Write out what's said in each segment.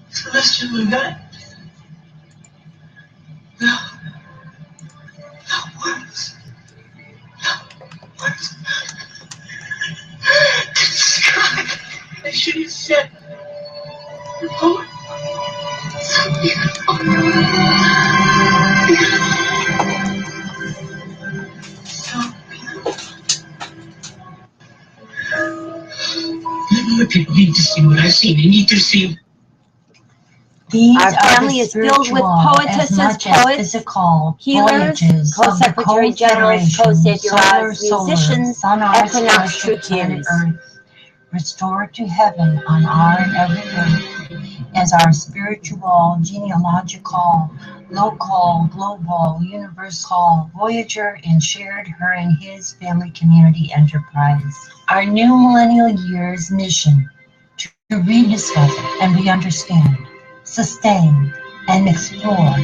Celestial event. No words. No words. Describe. I should have said. The poet. So beautiful. So beautiful. Other people need to see what I've seen. They need to see. Our family is filled with poetesses, poets, healers, co-secretary generals, co-saviors, musicians, equinox troupiers. Restored to heaven on our and every earth as our spiritual, genealogical, local, global, universal voyager and shared her and his family community enterprise. Our new millennial year's mission to rediscover and re-understand, sustain, and explore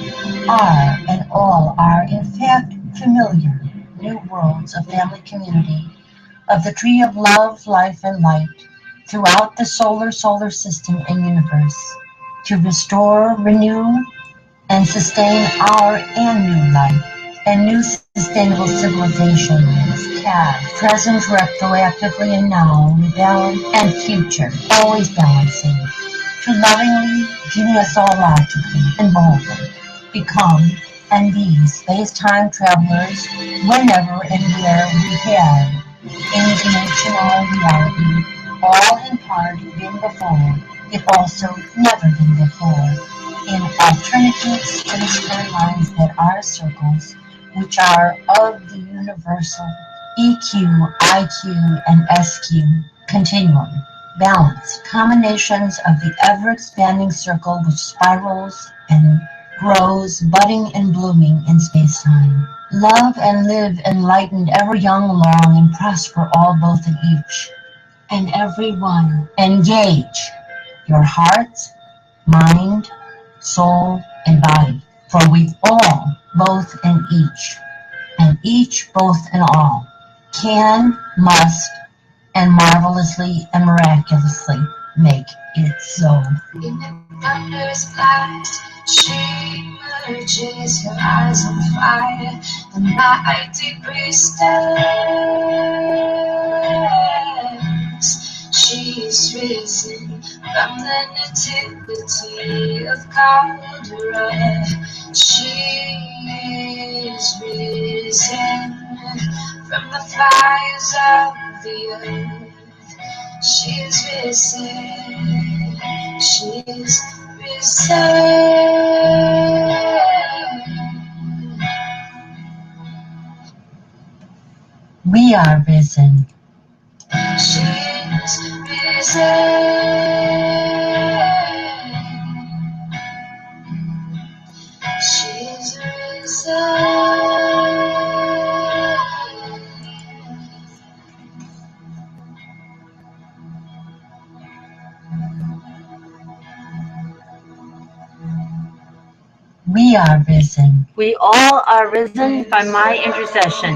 our and all our, in fact, familiar new worlds of family community, of the tree of love, life, and light throughout the solar system and universe, to restore, renew, and sustain our and new life and new sustainable civilizations, past, present, retroactively, and now, rebalance, and future, always balancing, to lovingly, genealogically, and boldly become and be space-time travelers whenever and where we have in dimensional reality, all in part been before, if also never been before, in alternative space-time lines that are circles, which are of the universal EQ, IQ, and SQ continuum, balance, combinations of the ever-expanding circle which spirals and grows, budding and blooming in space-time. Love and live enlightened, ever young, long, and prosper all, both and each and every one. Engage your heart, mind, soul, and body, for we all, both and each, both and all, can, must, and marvelously and miraculously make it so. In the thunderous blast, she emerges, her eyes on fire, the mighty priestess. She is risen from the nativity of Caldera. She is risen from the fires of the earth. She is risen. She is risen. We are risen. She is risen. She is risen. We are risen. We all are risen by my intercession.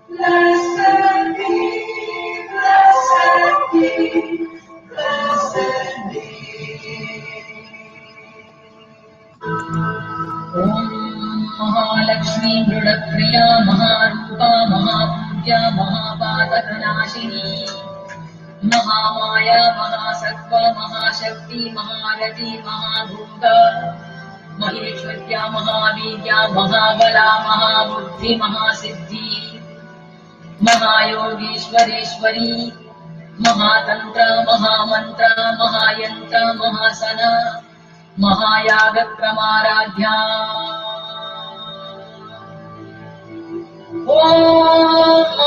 Blessed be, blessed be, blessed be. Mahalakshmi मृडप्रिया महारूपा महापूज्या महापातकनाशिनी Mahamaya महासत्त्वा महाशक्ति महारथी महाभूता महेश्वर्या महावीर्या महाबला महाबुद्धि महासिद्धि महायोगीश्वरेश्वरी महातंत्र महामंत्र महायंत्र महासना महायागक्रमाराध्या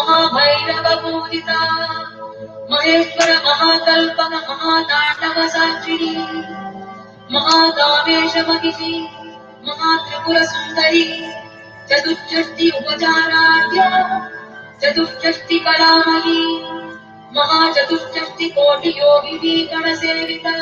महाभैरवपूजिता महेश्वर महाकल्पक महाताण्डव साक्षिणी महाकामेशमहिषी महात्रिपुरसुन्दरी चतुष्षष्टि उपचाराढ्या चतुष्षष्टि कलामयी महाचतुष्षष्टि कोटि योगिनी गणसेविता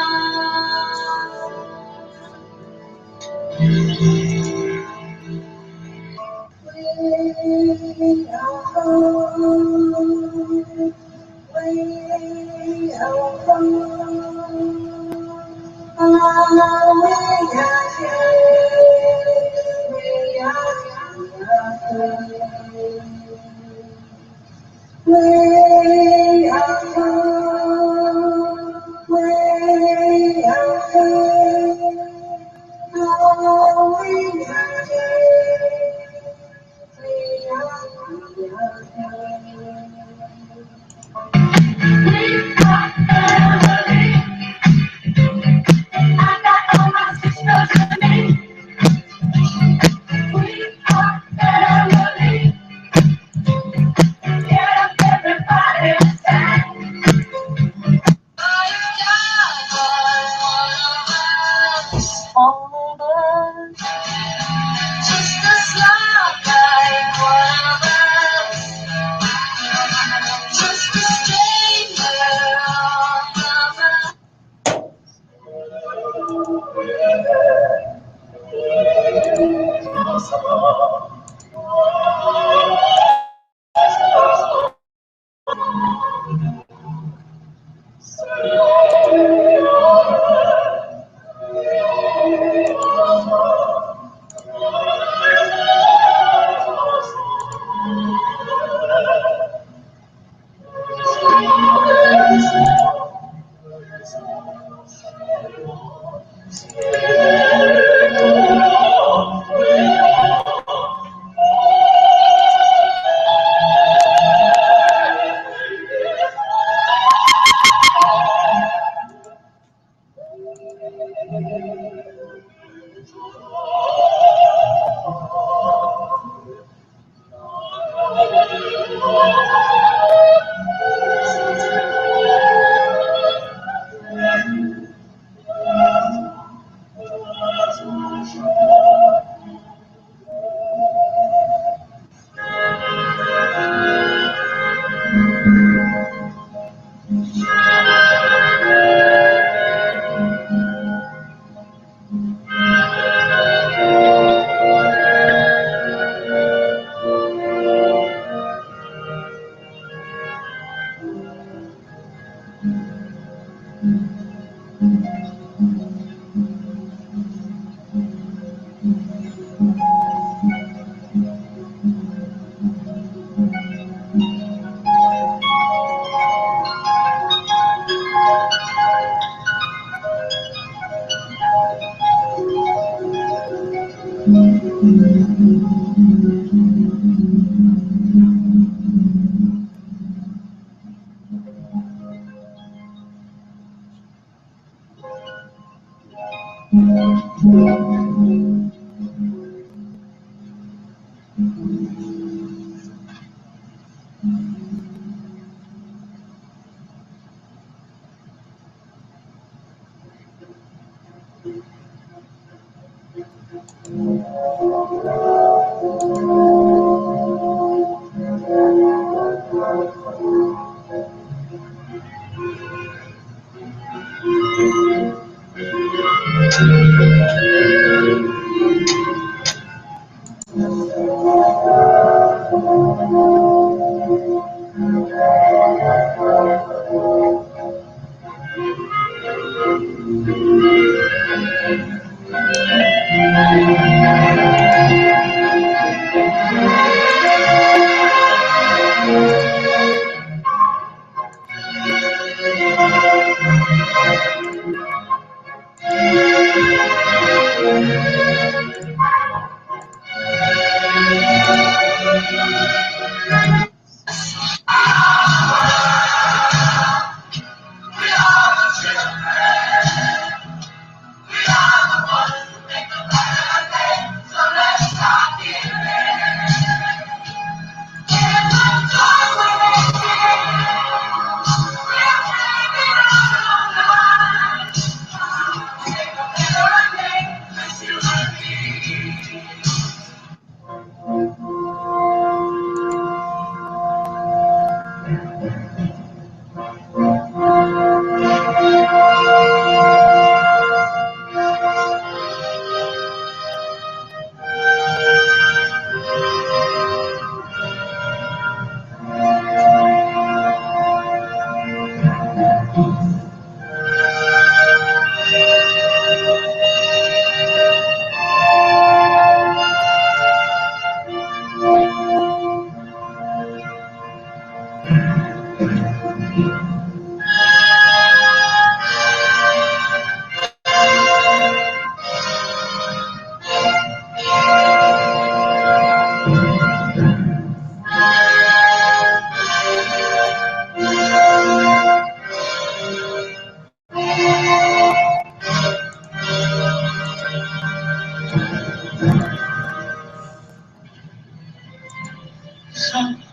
some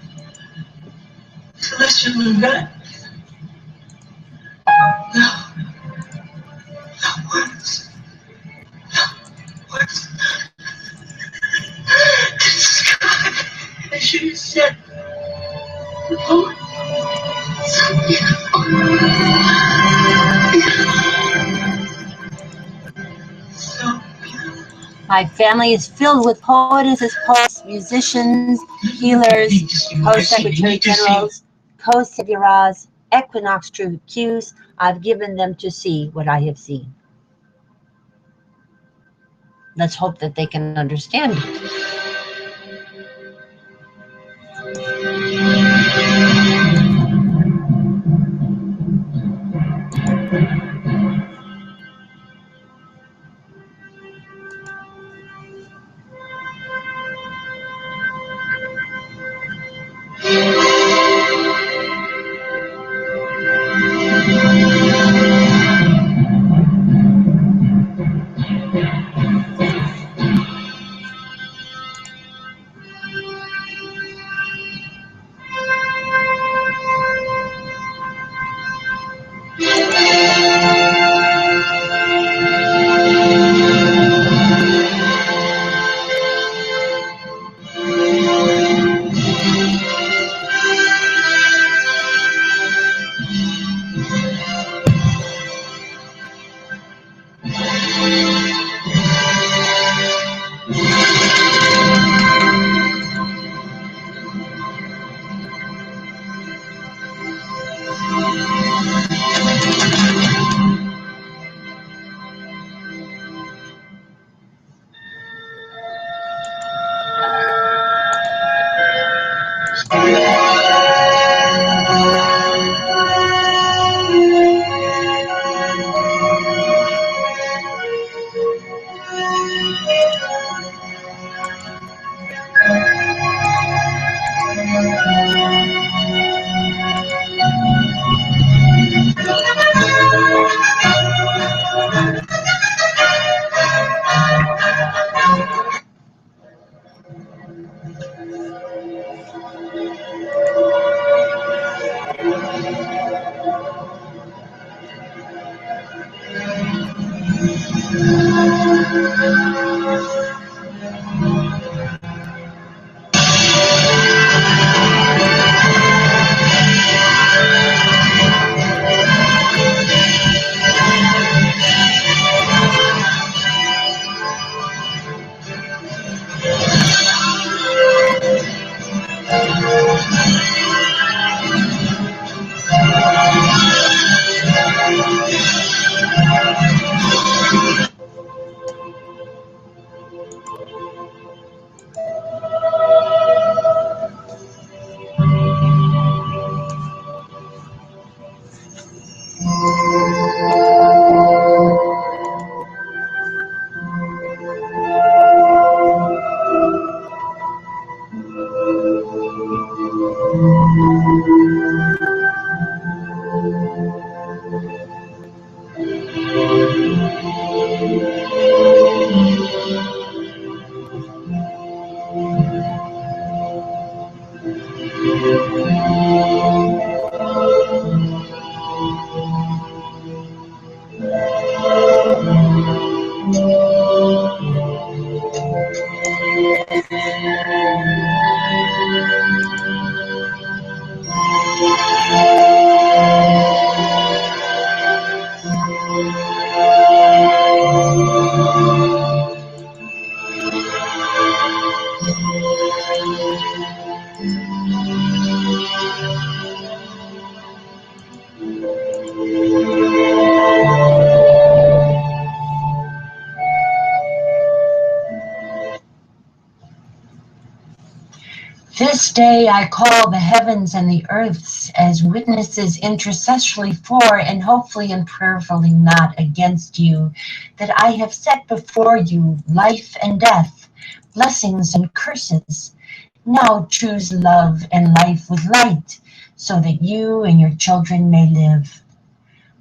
celestial event. No. Once. I should have said, oh, so beautiful. So beautiful. My family is filled with poetesses, poets, musicians, healers, co-secretary generals, co-seviras, equinox true cues. I've given them to see what I have seen. Let's hope that they can understand it. This day I call the heavens and the earths as witnesses intercessorily for and hopefully and prayerfully not against you, that I have set before you life and death, blessings and curses. Now choose love and life with light, so that you and your children may live.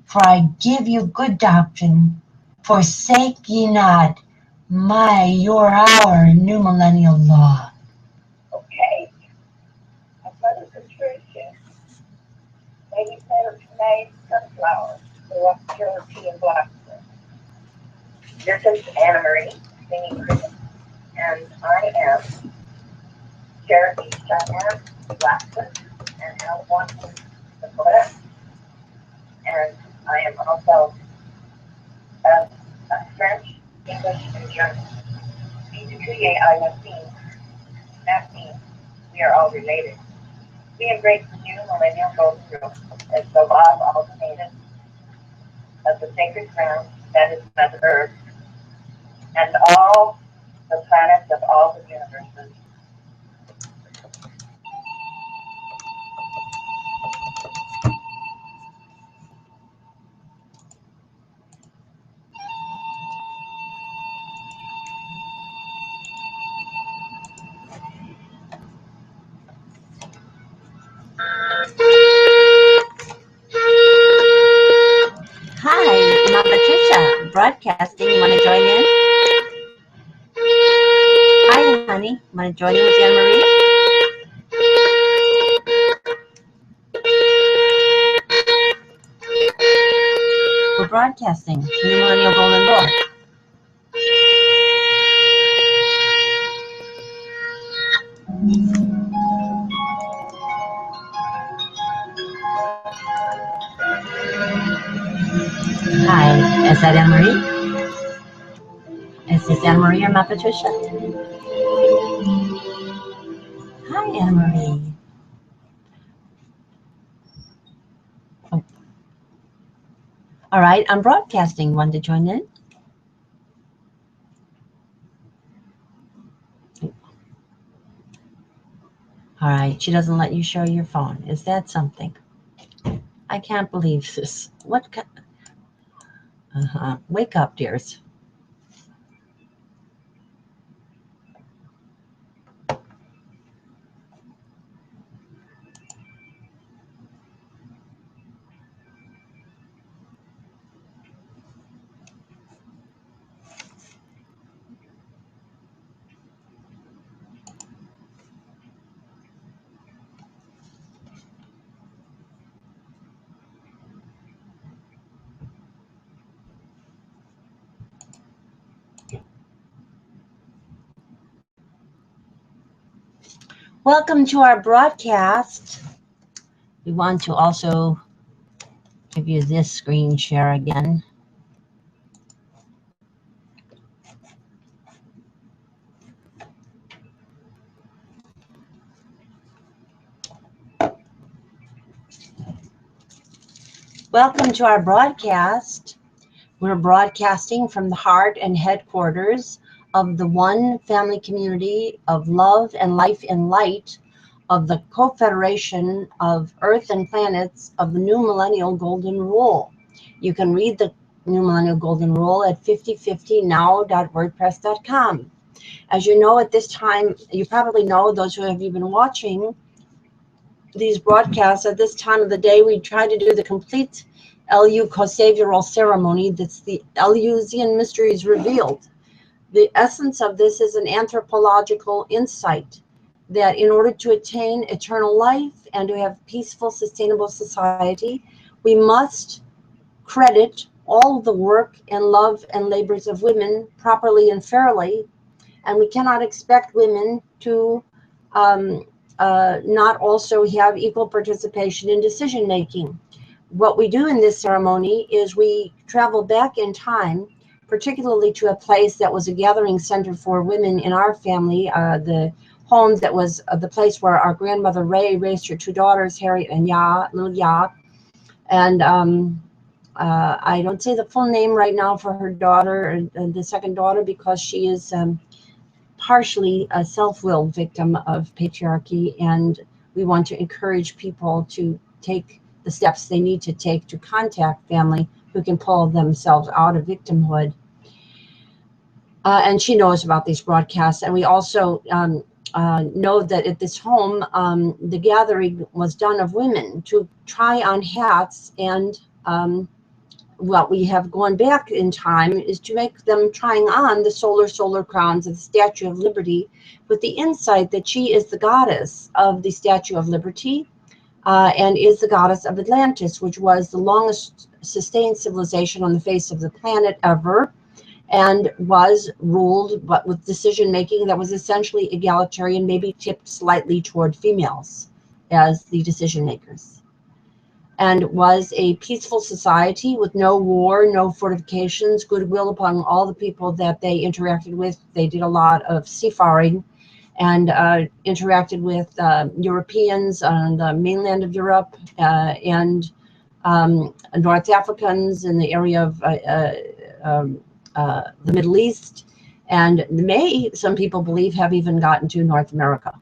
For I give you good doctrine, forsake ye not my, your, our new millennial law. Okay. handmade sunflowers to up killer tea and blacksmith. This is Anna Marie singing Christmas, and I am Cherokee Cheyenne, blacksmith, and Algonquin Dakota, and I am also a French, English, and German. That means we are all related. We embrace the new millennial golden rule as the law of Alltimate of the sacred ground that is Mother Earth and all the planets of all the universes. Hi, I'm Patricia, broadcasting. You want to join in? Hi, honey. Want to join in with Anne Marie? We're broadcasting. New Millennial Golden Rule. Hi, is that Anne Marie? Is this Anne Marie or Ma Patricia? Hi, Anne Marie. Oh. All right, I'm broadcasting. Want to join in? All right, she doesn't let you show your phone. Is that something? I can't believe this. What? Wake up, dears. Welcome to our broadcast. We want to also give you this screen share again. Welcome to our broadcast. We're broadcasting from the heart and headquarters of the one family community of love and life and light of the Co-Federation of Earth and Planets of the New Millennial Golden Rule. You can read the New Millennial Golden Rule at 5050now.wordpress.com. As you know, at this time, you probably know, those who have been watching these broadcasts, at this time of the day, we try to do the complete LU co-savioral ceremony. That's the Eleusinian mysteries revealed. The essence of this is an anthropological insight that in order to attain eternal life and to have peaceful, sustainable society, we must credit all the work and love and labors of women properly and fairly. And we cannot expect women to not also have equal participation in decision making. What we do in this ceremony is we travel back in time, particularly to a place that was a gathering center for women in our family, the home that was the place where our grandmother Ray raised her two daughters, Harriet and little Ya. And I don't say the full name right now for her daughter, the second daughter, because she is partially a self-willed victim of patriarchy, and we want to encourage people to take the steps they need to take to contact family who can pull themselves out of victimhood. And she knows about these broadcasts. And we also know that at this home, the gathering was done of women to try on hats, and what we have gone back in time is to make them trying on the solar crowns of the Statue of Liberty, with the insight that she is the goddess of the Statue of Liberty, and is the goddess of Atlantis, which was the longest sustained civilization on the face of the planet ever, and was ruled but with decision making that was essentially egalitarian, maybe tipped slightly toward females as the decision makers, and was a peaceful society with no war, no fortifications, goodwill upon all the people that they interacted with. They did a lot of seafaring and interacted with Europeans on the mainland of Europe and North Africans in the area of the Middle East, and some people believe, have even gotten to North America.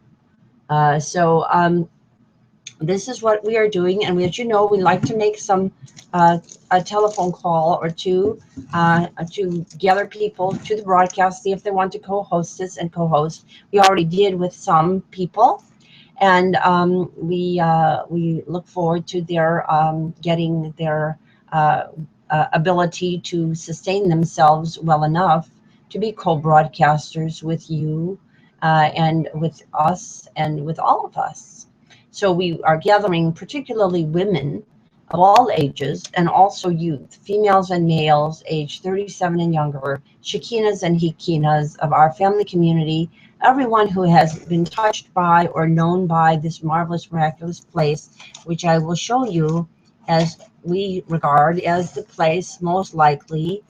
This is what we are doing, and as you know, we like to make some a telephone call or two to gather people to the broadcast, see if they want to co-host this and co-host. We already did with some people, and we look forward to their getting their ability to sustain themselves well enough to be co-broadcasters with you and with us and with all of us. So we are gathering particularly women of all ages and also youth, females and males aged 37 and younger, Shekinas and Hikinas of our family community, everyone who has been touched by or known by this marvelous, miraculous place, which I will show you as we regard as the place most likely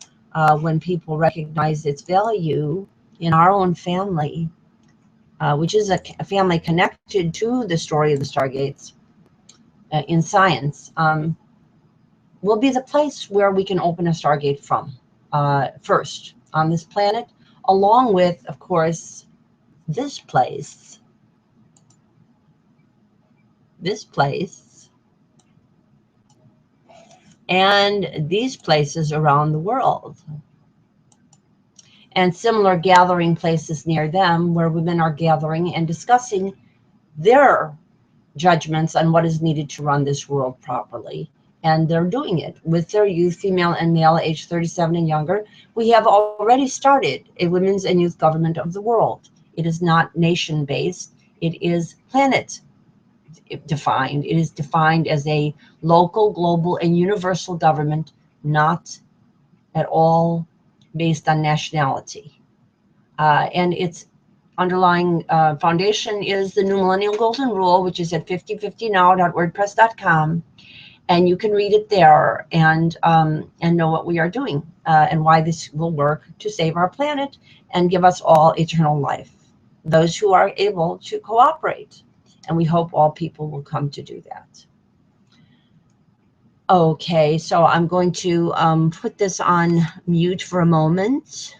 when people recognize its value in our own family, which is a family connected to the story of the Stargates in science, will be the place where we can open a Stargate from first on this planet, along with, of course, this place, and these places around the world, and similar gathering places near them where women are gathering and discussing their judgments on what is needed to run this world properly. And they're doing it with their youth, female and male, age 37 and younger. We have already started a women's and youth government of the world. It is not nation-based. It is planet defined. It is defined as a local, global, and universal government, not at all based on nationality. And its underlying foundation is the New Millennial Golden Rule, which is at 5050now.wordpress.com. And you can read it there and know what we are doing and why this will work to save our planet and give us all eternal life, those who are able to cooperate. And we hope all people will come to do that. Okay, so I'm going to put this on mute for a moment.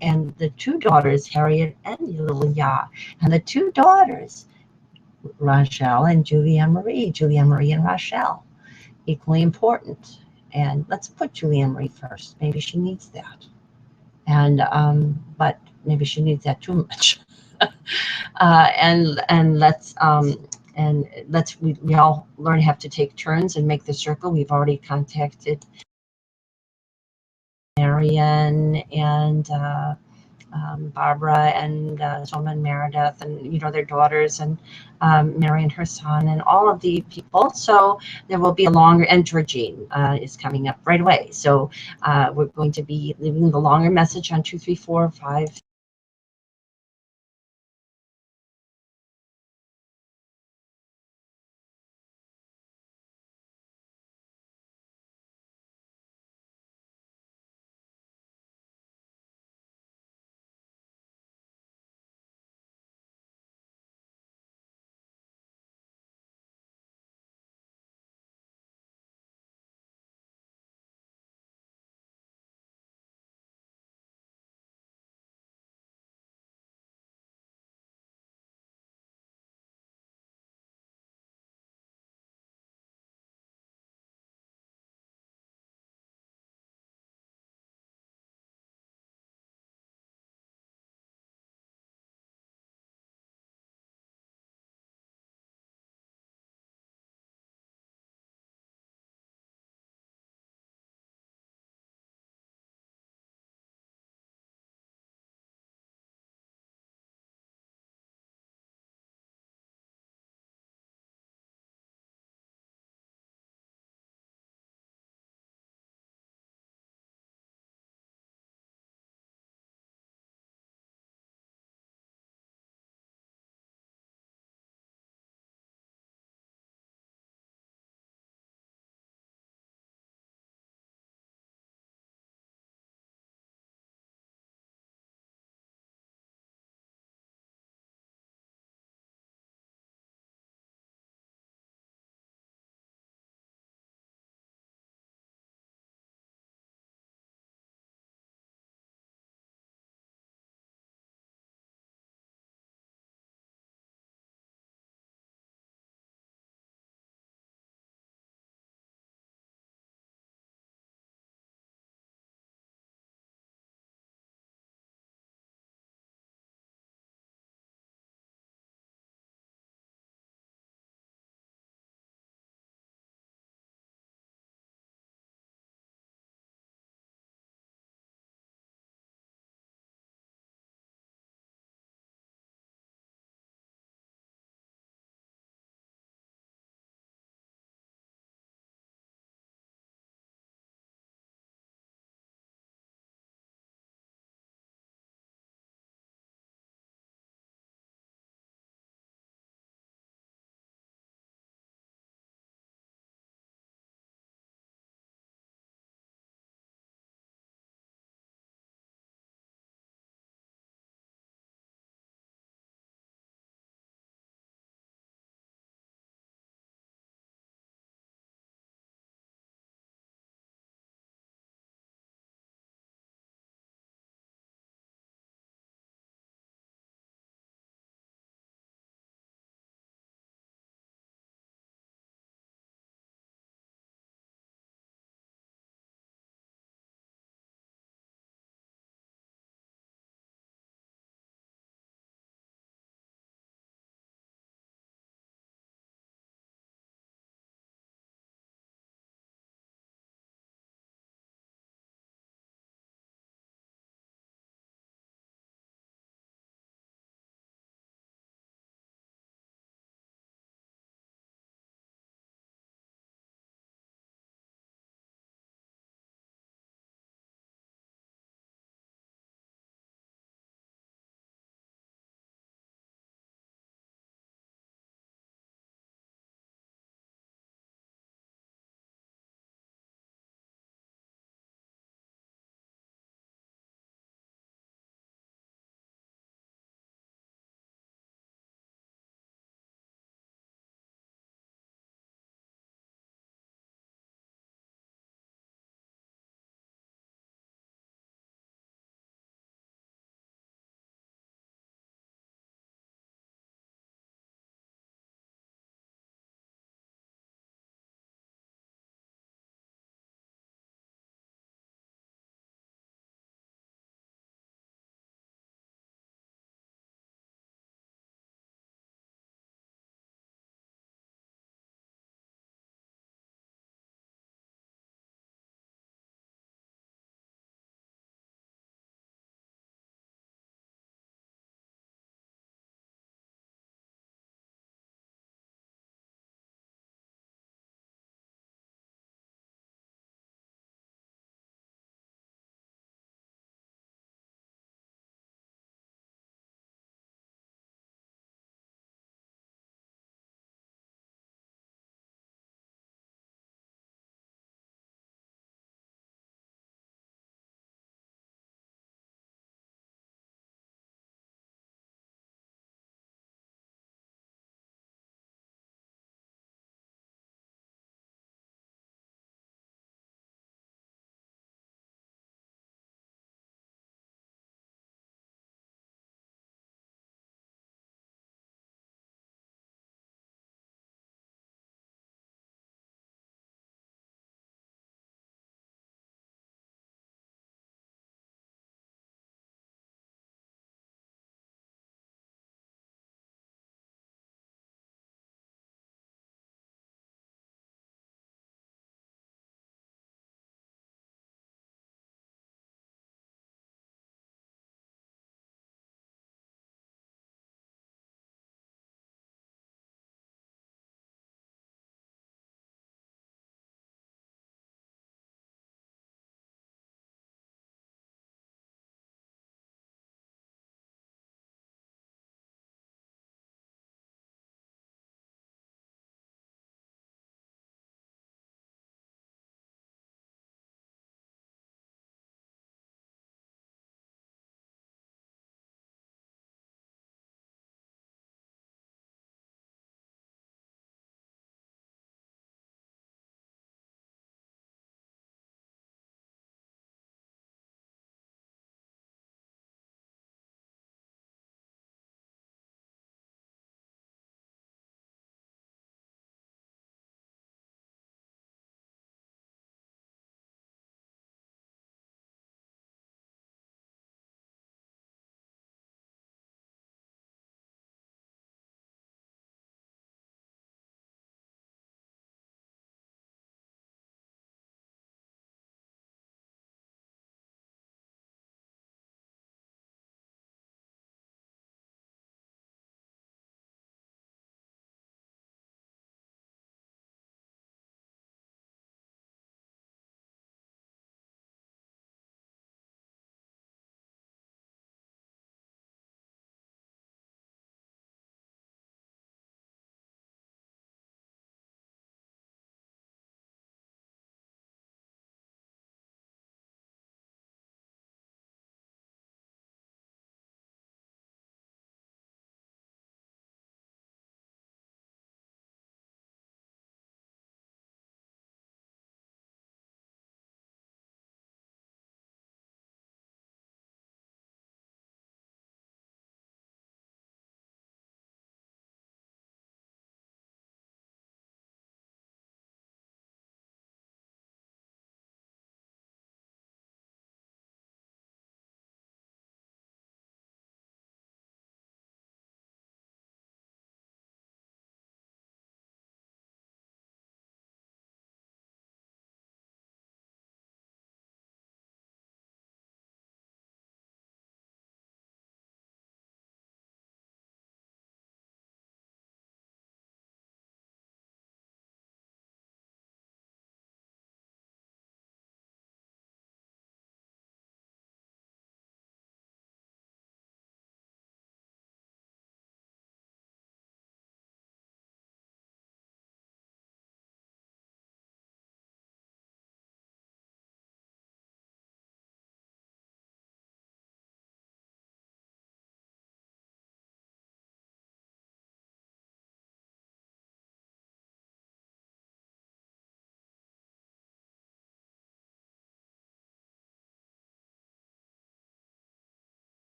and the two daughters, Harriet and Lilia, and the two daughters, Rachel and Julianne Marie and Rachel, equally important. And let's put Julianne Marie first. Maybe she needs that. And but maybe she needs that too much. And let's we all learn have to take turns and make the circle. We've already contacted Marion and Barbara and Zoma and Meredith, and their daughters, and Mary and her son, and all of the people. So there will be a longer, and Georgine is coming up right away. So we're going to be leaving the longer message on 2, 3, 4, 5.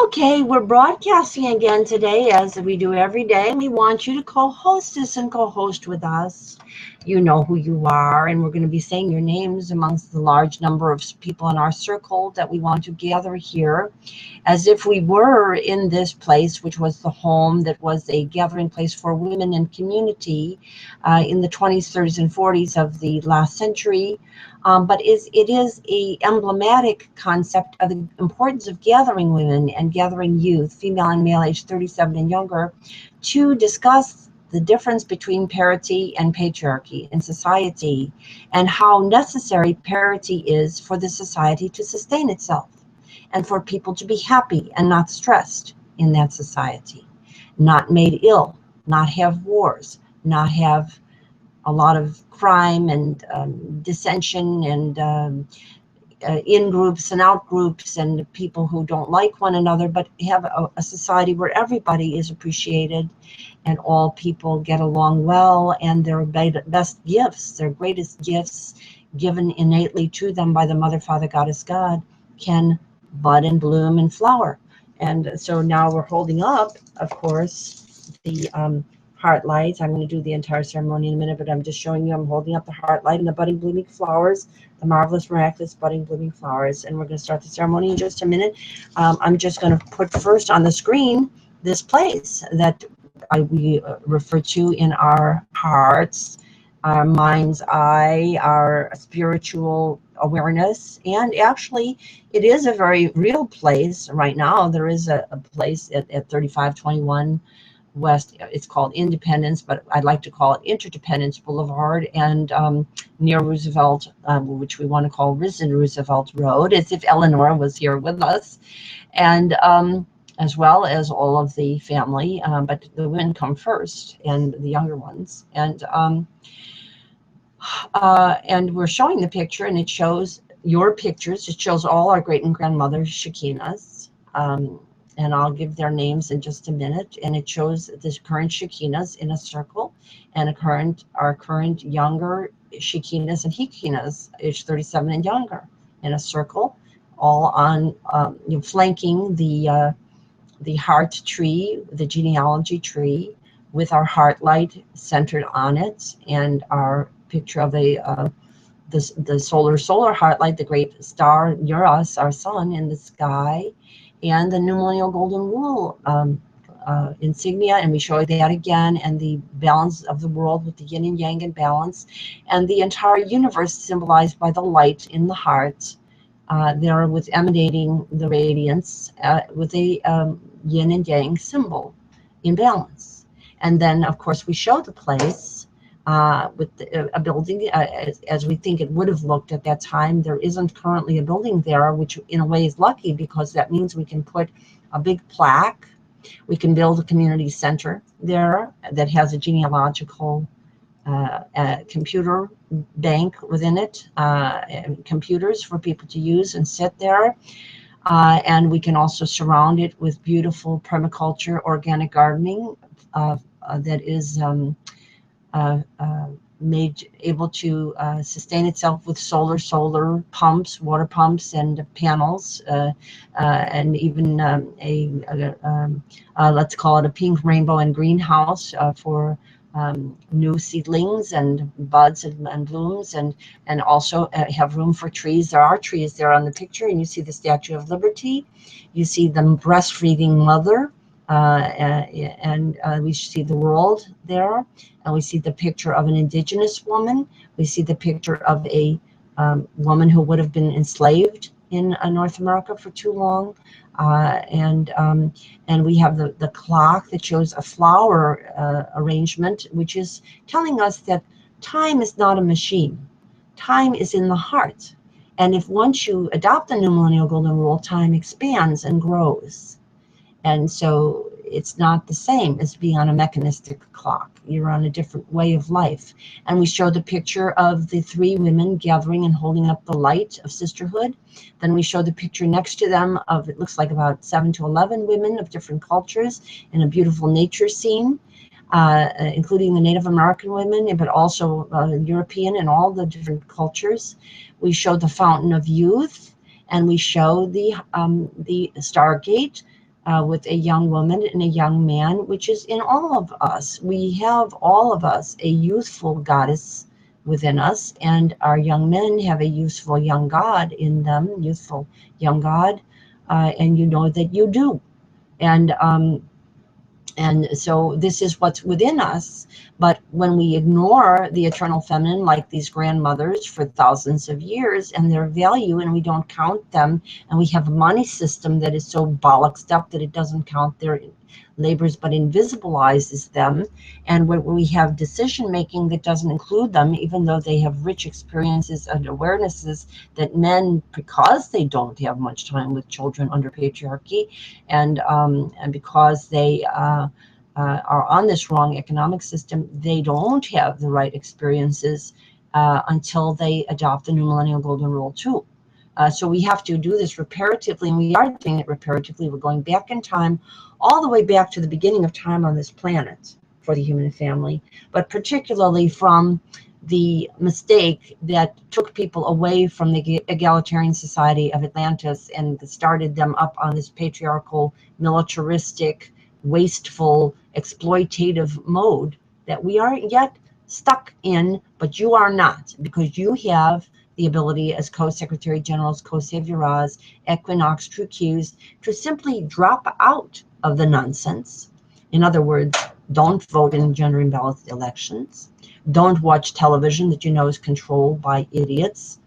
Okay, we're broadcasting again today, as we do every day. We want you to co-host this and co-host with us. You know who you are, and we're going to be saying your names amongst the large number of people in our circle that we want to gather here, as if we were in this place, which was the home that was a gathering place for women and community in the 20s, 30s, and 40s of the last century. But it is a emblematic concept of the importance of gathering women and gathering youth, female and male age 37 and younger, to discuss the difference between parity and patriarchy in society, and how necessary parity is for the society to sustain itself, and for people to be happy and not stressed in that society, not made ill, not have wars, not have a lot of crime and dissension and in groups and out groups and people who don't like one another, but have a society where everybody is appreciated and all people get along well, and their best gifts, their greatest gifts given innately to them by the Mother, Father, Goddess, God, can bud and bloom and flower. And so now we're holding up, of course, the heart lights. I'm going to do the entire ceremony in a minute, but I'm just showing you I'm holding up the heart light and the budding blooming flowers, the marvelous, miraculous budding blooming flowers. And we're going to start the ceremony in just a minute. I'm just going to put first on the screen this place that we refer to in our hearts, our mind's eye, our spiritual awareness. And actually, it is a very real place right now. There is a place at 3521 West. It's called Independence, but I'd like to call it Interdependence Boulevard, and near Roosevelt, which we want to call Risen Roosevelt Road, as if Eleanor was here with us, and as well as all of the family, but the women come first, and the younger ones, and we're showing the picture, and it shows your pictures. It shows all our great and grandmothers, Shekinahs, and I'll give their names in just a minute. And it shows the current Shekinahs in a circle, and our current younger Shekinahs and Hekinahs, age 37 and younger, in a circle, all on flanking the heart tree, the genealogy tree, with our heart light centered on it, and our picture of the solar heart light, the great star Urlsz, our sun in the sky, and the new millennial golden rule insignia, and we show that again, and the balance of the world with the yin and yang in balance, and the entire universe symbolized by the light in the heart, there with emanating the radiance with a yin and yang symbol in balance. And then, of course, we show the place with a building as we think it would have looked at that time. There isn't currently a building there, which in a way is lucky, because that means we can put a big plaque. We can build a community center there that has a genealogical computer bank within it, and computers for people to use and sit there. And we can also surround it with beautiful permaculture, organic gardening that is made able to sustain itself with solar pumps, water pumps, and panels, and even let's call it a pink, rainbow, and greenhouse for new seedlings and buds and blooms, and also have room for trees. There are trees there on the picture, and you see the Statue of Liberty. You see the breastfeeding mother, and we see the world there, and we see the picture of an indigenous woman. We see the picture of a woman who would have been enslaved in North America for too long, and we have the clock that shows a flower arrangement, which is telling us that time is not a machine. Time is in the heart, and if once you adopt the new millennial golden rule, time expands and grows. And so it's not the same as being on a mechanistic clock. You're on a different way of life. And we show the picture of the three women gathering and holding up the light of sisterhood. Then we show the picture next to them of, it looks like about 7 to 11 women of different cultures in a beautiful nature scene, including the Native American women, but also European and all the different cultures. We show the fountain of youth, and we show the Stargate, with a young woman and a young man, which is in all of us. We have, all of us, a youthful goddess within us, and our young men have a youthful young god in them, youthful young god, and you know that you do. And so this is what's within us. But when we ignore the eternal feminine, like these grandmothers for thousands of years, and their value, and we don't count them, and we have a money system that is so bollocksed up that it doesn't count their labors but invisibilizes them, and when we have decision making that doesn't include them, even though they have rich experiences and awarenesses that men, because they don't have much time with children under patriarchy, and because they are on this wrong economic system, they don't have the right experiences until they adopt the new millennial golden rule too. So we have to do this reparatively, and we are doing it reparatively. We're going back in time, all the way back to the beginning of time on this planet for the human family, but particularly from the mistake that took people away from the egalitarian society of Atlantis and started them up on this patriarchal, militaristic, wasteful, exploitative mode that we aren't yet stuck in, but you are not, because you have the ability as co-secretary generals, co-saviors, equinox, true cues, to simply drop out of the nonsense. In other words, don't vote in gender imbalanced elections. Don't watch television that you know is controlled by idiots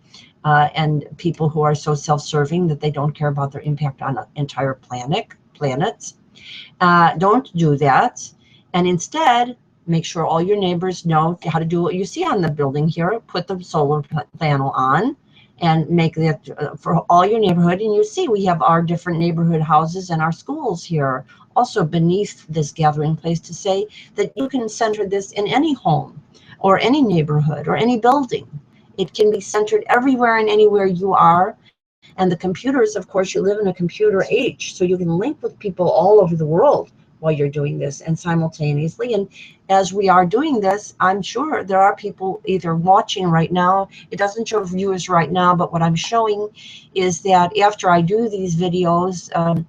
and people who are so self-serving that they don't care about their impact on an entire planets. Don't do that. And instead, make sure all your neighbors know how to do what you see on the building here. Put the solar panel on and make that for all your neighborhood. And you see we have our different neighborhood houses and our schools here also beneath this gathering place to say that you can center this in any home or any neighborhood or any building. It can be centered everywhere and anywhere you are. And the computers, of course, you live in a computer age, so you can link with people all over the world while you're doing this and simultaneously. And as we are doing this, I'm sure there are people either watching right now. It doesn't show viewers right now, but what I'm showing is that after I do these videos,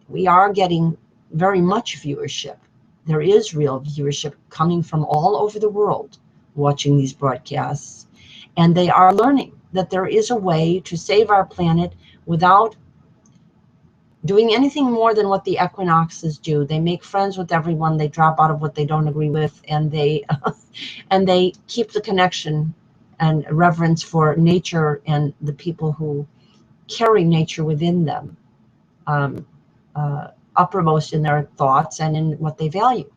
we are getting very much viewership. There is real viewership coming from all over the world watching these broadcasts. And they are learning that there is a way to save our planet without doing anything more than what the equinoxes do. They make friends with everyone. They drop out of what they don't agree with, and they and they keep the connection and reverence for nature and the people who carry nature within them, uppermost in their thoughts and in what they value.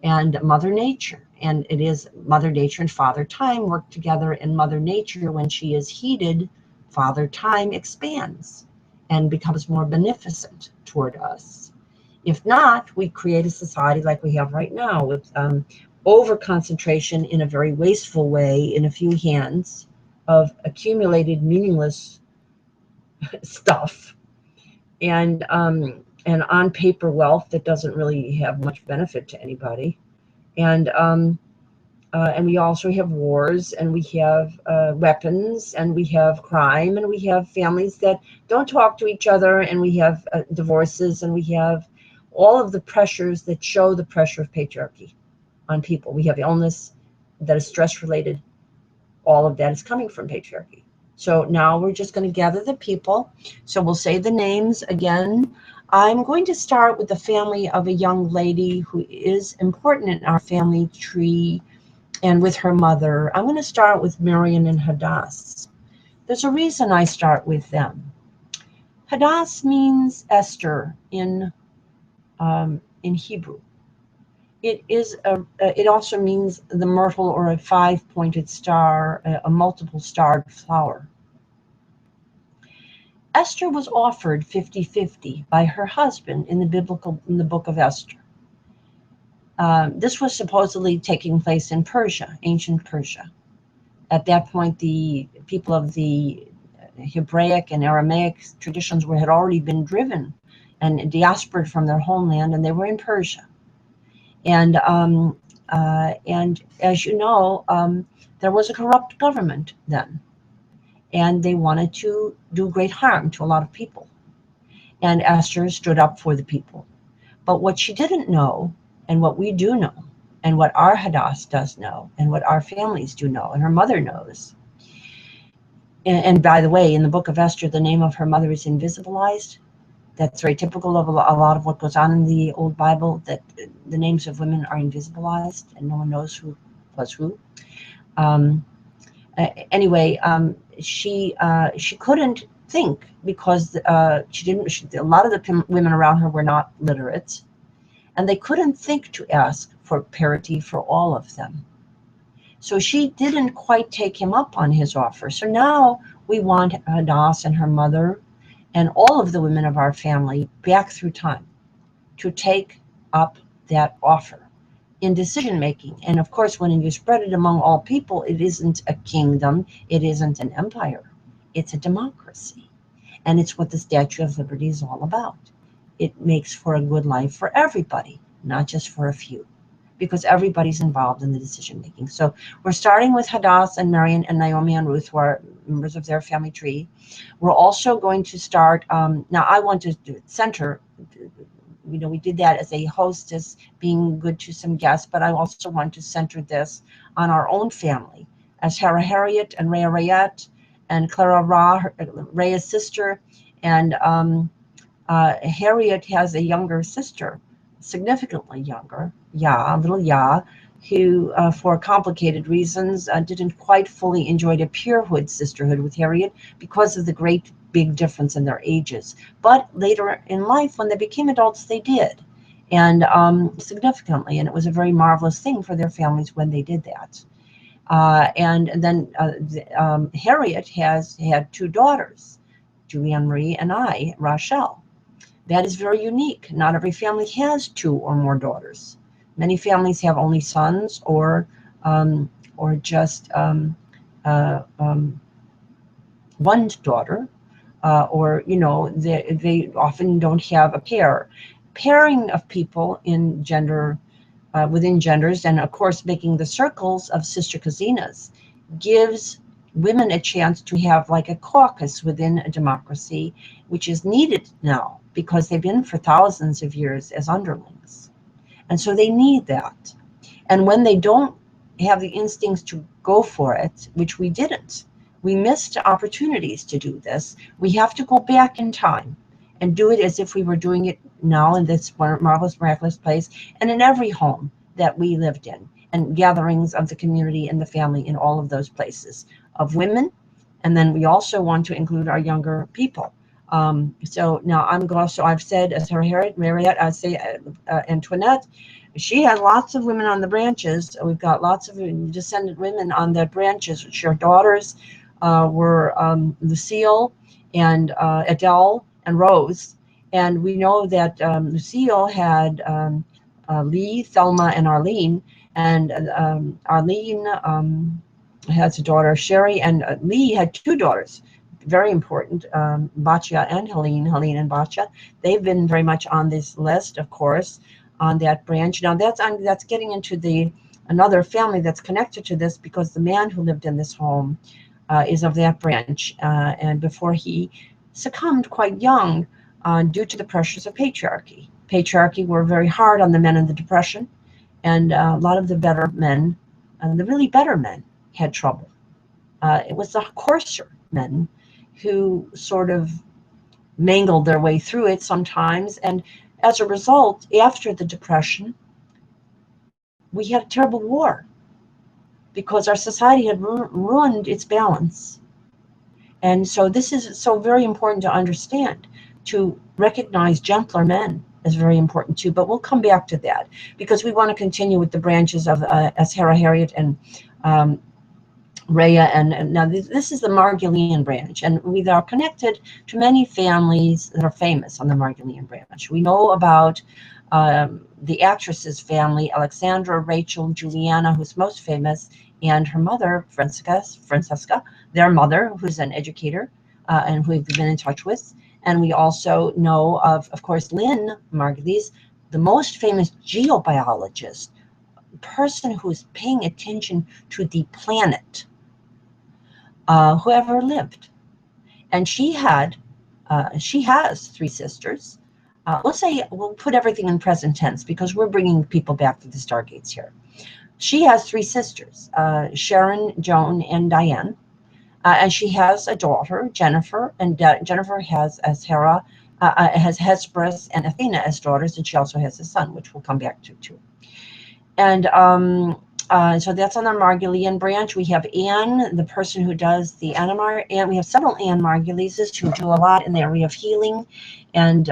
And Mother Nature, and it is Mother Nature and Father Time work together, and Mother Nature, when she is heated, Father Time expands and becomes more beneficent toward us. If not, we create a society like we have right now with over concentration in a very wasteful way in a few hands of accumulated meaningless stuff and on paper wealth that doesn't really have much benefit to anybody. And we also have wars, and we have weapons, and we have crime, and we have families that don't talk to each other, and we have divorces, and we have all of the pressures that show the pressure of patriarchy on people. We have illness that is stress-related. All of that is coming from patriarchy. So now we're just going to gather the people. So we'll say the names again. I'm going to start with the family of a young lady who is important in our family tree, and with her mother. I'm going to start with Marion and Hadass. There's a reason I start with them. Hadass means Esther in Hebrew. It also means the myrtle, or a five-pointed star, a multiple starred flower. Esther was offered 50-50 by her husband in the book of Esther. This was supposedly taking place in Persia, ancient Persia. At that point, the people of the Hebraic and Aramaic traditions had already been driven and diaspored from their homeland, and they were in Persia. And as you know, there was a corrupt government then, and they wanted to do great harm to a lot of people. and Esther stood up for the people. But what she didn't know, and what we do know, and what our Hadass does know, and what our families do know, and her mother knows. And by the way, in the book of Esther, the name of her mother is invisibilized. That's very typical of a lot of what goes on in the Old Bible, that the names of women are invisibilized and no one knows who was who. Anyway, she couldn't think because a lot of the women around her were not literate, and they couldn't think to ask for parity for all of them. So she didn't quite take him up on his offer. So now we want Hadass and her mother and all of the women of our family back through time to take up that offer in decision making. And of course, when you spread it among all people, it isn't a kingdom, it isn't an empire, it's a democracy. And it's what the Statue of Liberty is all about. It makes for a good life for everybody, not just for a few, because everybody's involved in the decision making. So we're starting with Hadass and Marion and Naomi and Ruth, who are members of their family tree. We're also going to start, now I want to center, you know, we did that as a hostess, being good to some guests, but I also want to center this on our own family, as Hara Harriet and Rhea Rayette and Clara Ra, Rhea's sister, and Harriet has a younger sister, significantly younger, little who, for complicated reasons, didn't quite enjoy enjoy the purehood sisterhood with Harriet because of the great big difference in their ages. But later in life, when they became adults, they did, and significantly, and it was a very marvelous thing for their families when they did that. And then Harriet has had two daughters, Julianne Marie and I, Rochelle. That is very unique. Not every family has two or more daughters. Many families have only sons or just one daughter, or you know, they often don't have a pair. Pairing of people in gender, within genders, and of course making the circles of sister cousines gives women a chance to have like a caucus within a democracy, which is needed now because they've been for thousands of years as underlings. And so they need that. And when they don't have the instincts to go for it, which we didn't, we missed opportunities to do this. We have to go back in time and do it as if we were doing it now in this marvelous, miraculous place, and in every home that we lived in, and gatherings of the community and the family in all of those places of women. And then we also want to include our younger people. So now I've said, as her Harriet, I say Antoinette, she had lots of women on the branches. We've got lots of descendant women on the branches, which her daughters were Lucille and Adele and Rose. And we know that Lucille had Lee, Thelma, and Arlene. And Arlene has a daughter, Sherry, and Lee had two daughters. Very important, Batya and Helene and Batya. They've been very much on this list, of course, on that branch. Now that's getting into another family that's connected to this, because the man who lived in this home is of that branch, and before he succumbed quite young due to the pressures of patriarchy. Patriarchy were very hard on the men in the Depression, and a lot of the better men, the really better men, had trouble. It was the coarser men who sort of mangled their way through it sometimes, and as a result, after the Depression, we had a terrible war because our society had ruined its balance. And so this is so very important to understand. To recognize gentler men is very important too, but we'll come back to that because we want to continue with the branches of Hara Harriet and Rhea, and now this is the Margulian branch, and we are connected to many families that are famous on the Margulian branch. We know about the actress's family, Alexandra, Rachel, Juliana, who's most famous, and her mother, Francesca, their mother, who's an educator and who we've been in touch with. And we also know of course, Lynn Margulies, the most famous geobiologist, person who is paying attention to the planet, who ever lived. And she had She has 3 sisters. Let's say we'll put everything in present tense because we're bringing people back to the Stargates here. She has 3 sisters, Sharon, Joan, and Diane. And she has a daughter, Jennifer, and Jennifer has Hera, has Hesperus and Athena as daughters, and she also has a son, which we'll come back to too. And so that's on the Margulian branch. We have Anne, the person who does the Animar, and we have several Anne Margulises who do a lot in the area of healing and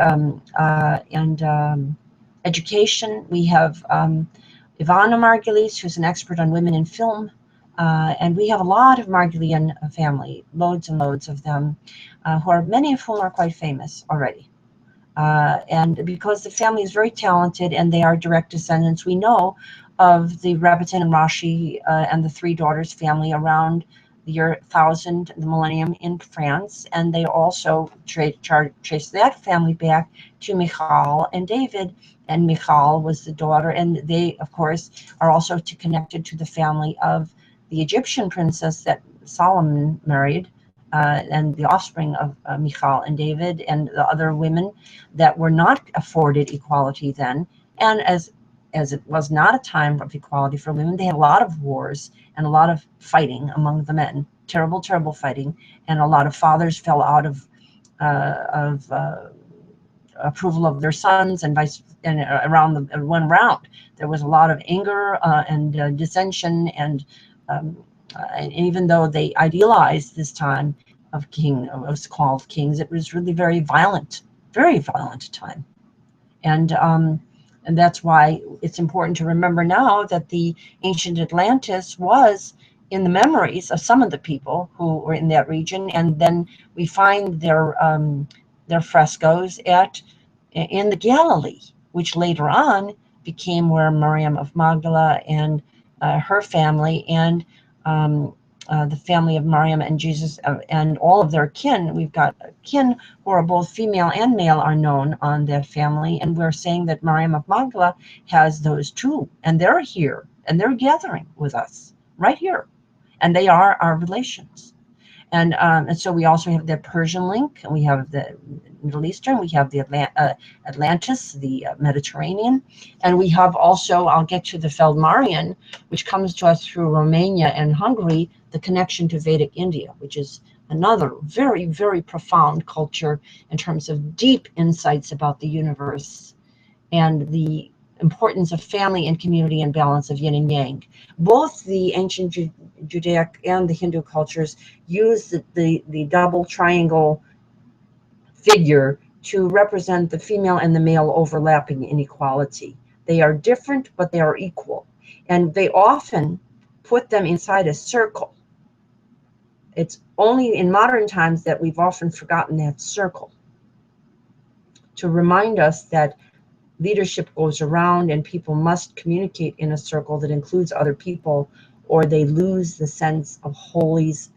education. We have Ivana Margulis, who's an expert on women in film. And we have a lot of Margulian family, loads and loads of them, many of whom are quite famous already. And because the family is very talented and they are direct descendants, we know of the Rabitin and Rashi and the 3 daughters family around the year 1000, the millennium in France. And they also trace that family back to Michal and David. And Michal was the daughter, and they, of course, are also connected to the family of the Egyptian princess that Solomon married, and the offspring of Michal and David and the other women that were not afforded equality then. And as it was not a time of equality for women, they had a lot of wars and a lot of fighting among the men, terrible, terrible fighting, and a lot of fathers fell out of approval of their sons, and around the one round there was a lot of anger and dissension, and even though they idealized this time of was called kings, it was really very violent time. And that's why it's important to remember now that the ancient Atlantis was in the memories of some of the people who were in that region, and then we find their frescoes in the Galilee, which later on became where Miriam of Magdala and her family and the family of Miriam and Jesus and all of their kin. We've got kin who are both female and male are known on that family, and we're saying that Miriam of Magdala has those too, and they're here and they're gathering with us right here, and they are our relations. And so we also have the Persian link, and we have the Middle Eastern, we have the Atlantis, the Mediterranean, and we have also, I'll get to the Feldmarian, which comes to us through Romania and Hungary, the connection to Vedic India, which is another very, very profound culture in terms of deep insights about the universe and the importance of family and community and balance of yin and yang. Both the ancient Judaic and the Hindu cultures use the double triangle figure to represent the female and the male overlapping inequality. They are different, but they are equal. And they often put them inside a circle. It's only in modern times that we've often forgotten that circle, to remind us that leadership goes around and people must communicate in a circle that includes other people, or they lose the sense of holiness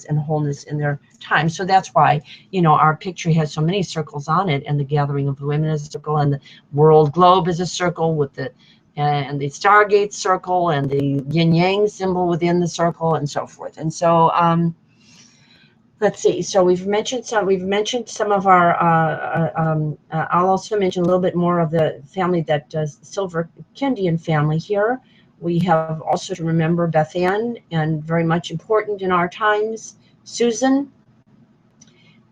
and wholeness in their time. So that's why, our picture has so many circles on it, and the gathering of the women is a circle, and the world globe is a circle with the Stargate circle and the yin yang symbol within the circle and so forth. And so let's see. So we've mentioned some of our. I'll also mention a little bit more of the family that does Silver-Kindian family here. We have also to remember Beth Ann, and very much important in our times, Susan,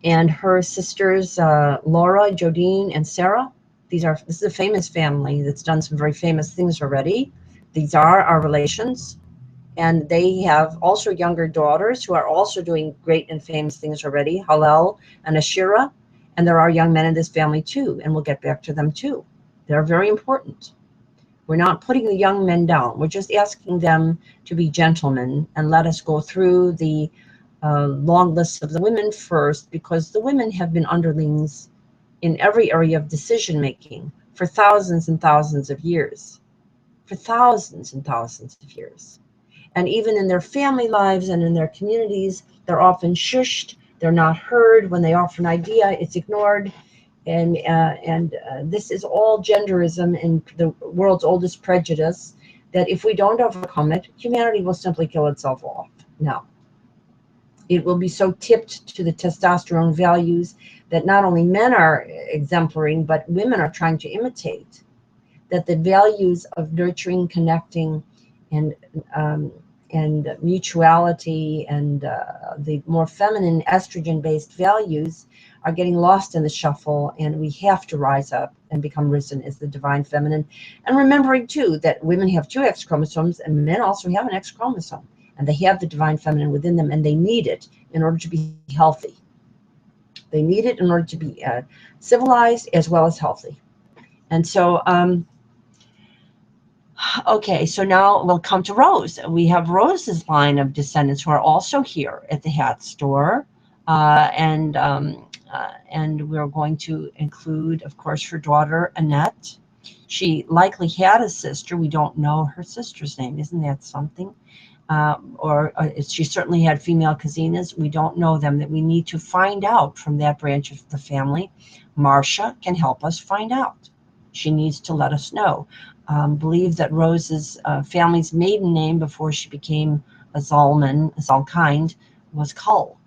and her sisters Laura, Jodine, and Sarah. This is a famous family that's done some very famous things already. These are our relations. And they have also younger daughters who are also doing great and famous things already, Hallel and Ashira. And there are young men in this family too, and we'll get back to them too. They're very important. We're not putting the young men down. We're just asking them to be gentlemen and let us go through the long list of the women first, because the women have been underlings in every area of decision making for thousands and thousands of years. For thousands and thousands of years. And even in their family lives and in their communities, they're often shushed. They're not heard. When they offer an idea, it's ignored. And this is all genderism and the world's oldest prejudice, that if we don't overcome it, humanity will simply kill itself off. Now, It will be so tipped to the testosterone values that not only men are exemplaring, but women are trying to imitate. That the values of nurturing, connecting, and mutuality, and the more feminine estrogen-based values are getting lost in the shuffle, and we have to rise up and become risen as the divine feminine. And remembering too that women have 2 X chromosomes and men also have an X chromosome, and they have the divine feminine within them, and they need it in order to be healthy. They need it in order to be civilized as well as healthy. And so, okay, so now we'll come to Rose. We have Rose's line of descendants who are also here at the hat store. And we're going to include, of course, her daughter, Annette. She likely had a sister. We don't know her sister's name. Isn't that something? Or she certainly had female cousines. We don't know them, that we need to find out from that branch of the family. Marcia can help us find out. She needs to let us know. Believe that Rose's family's maiden name before she became a Zalman, Zalkind, was Call,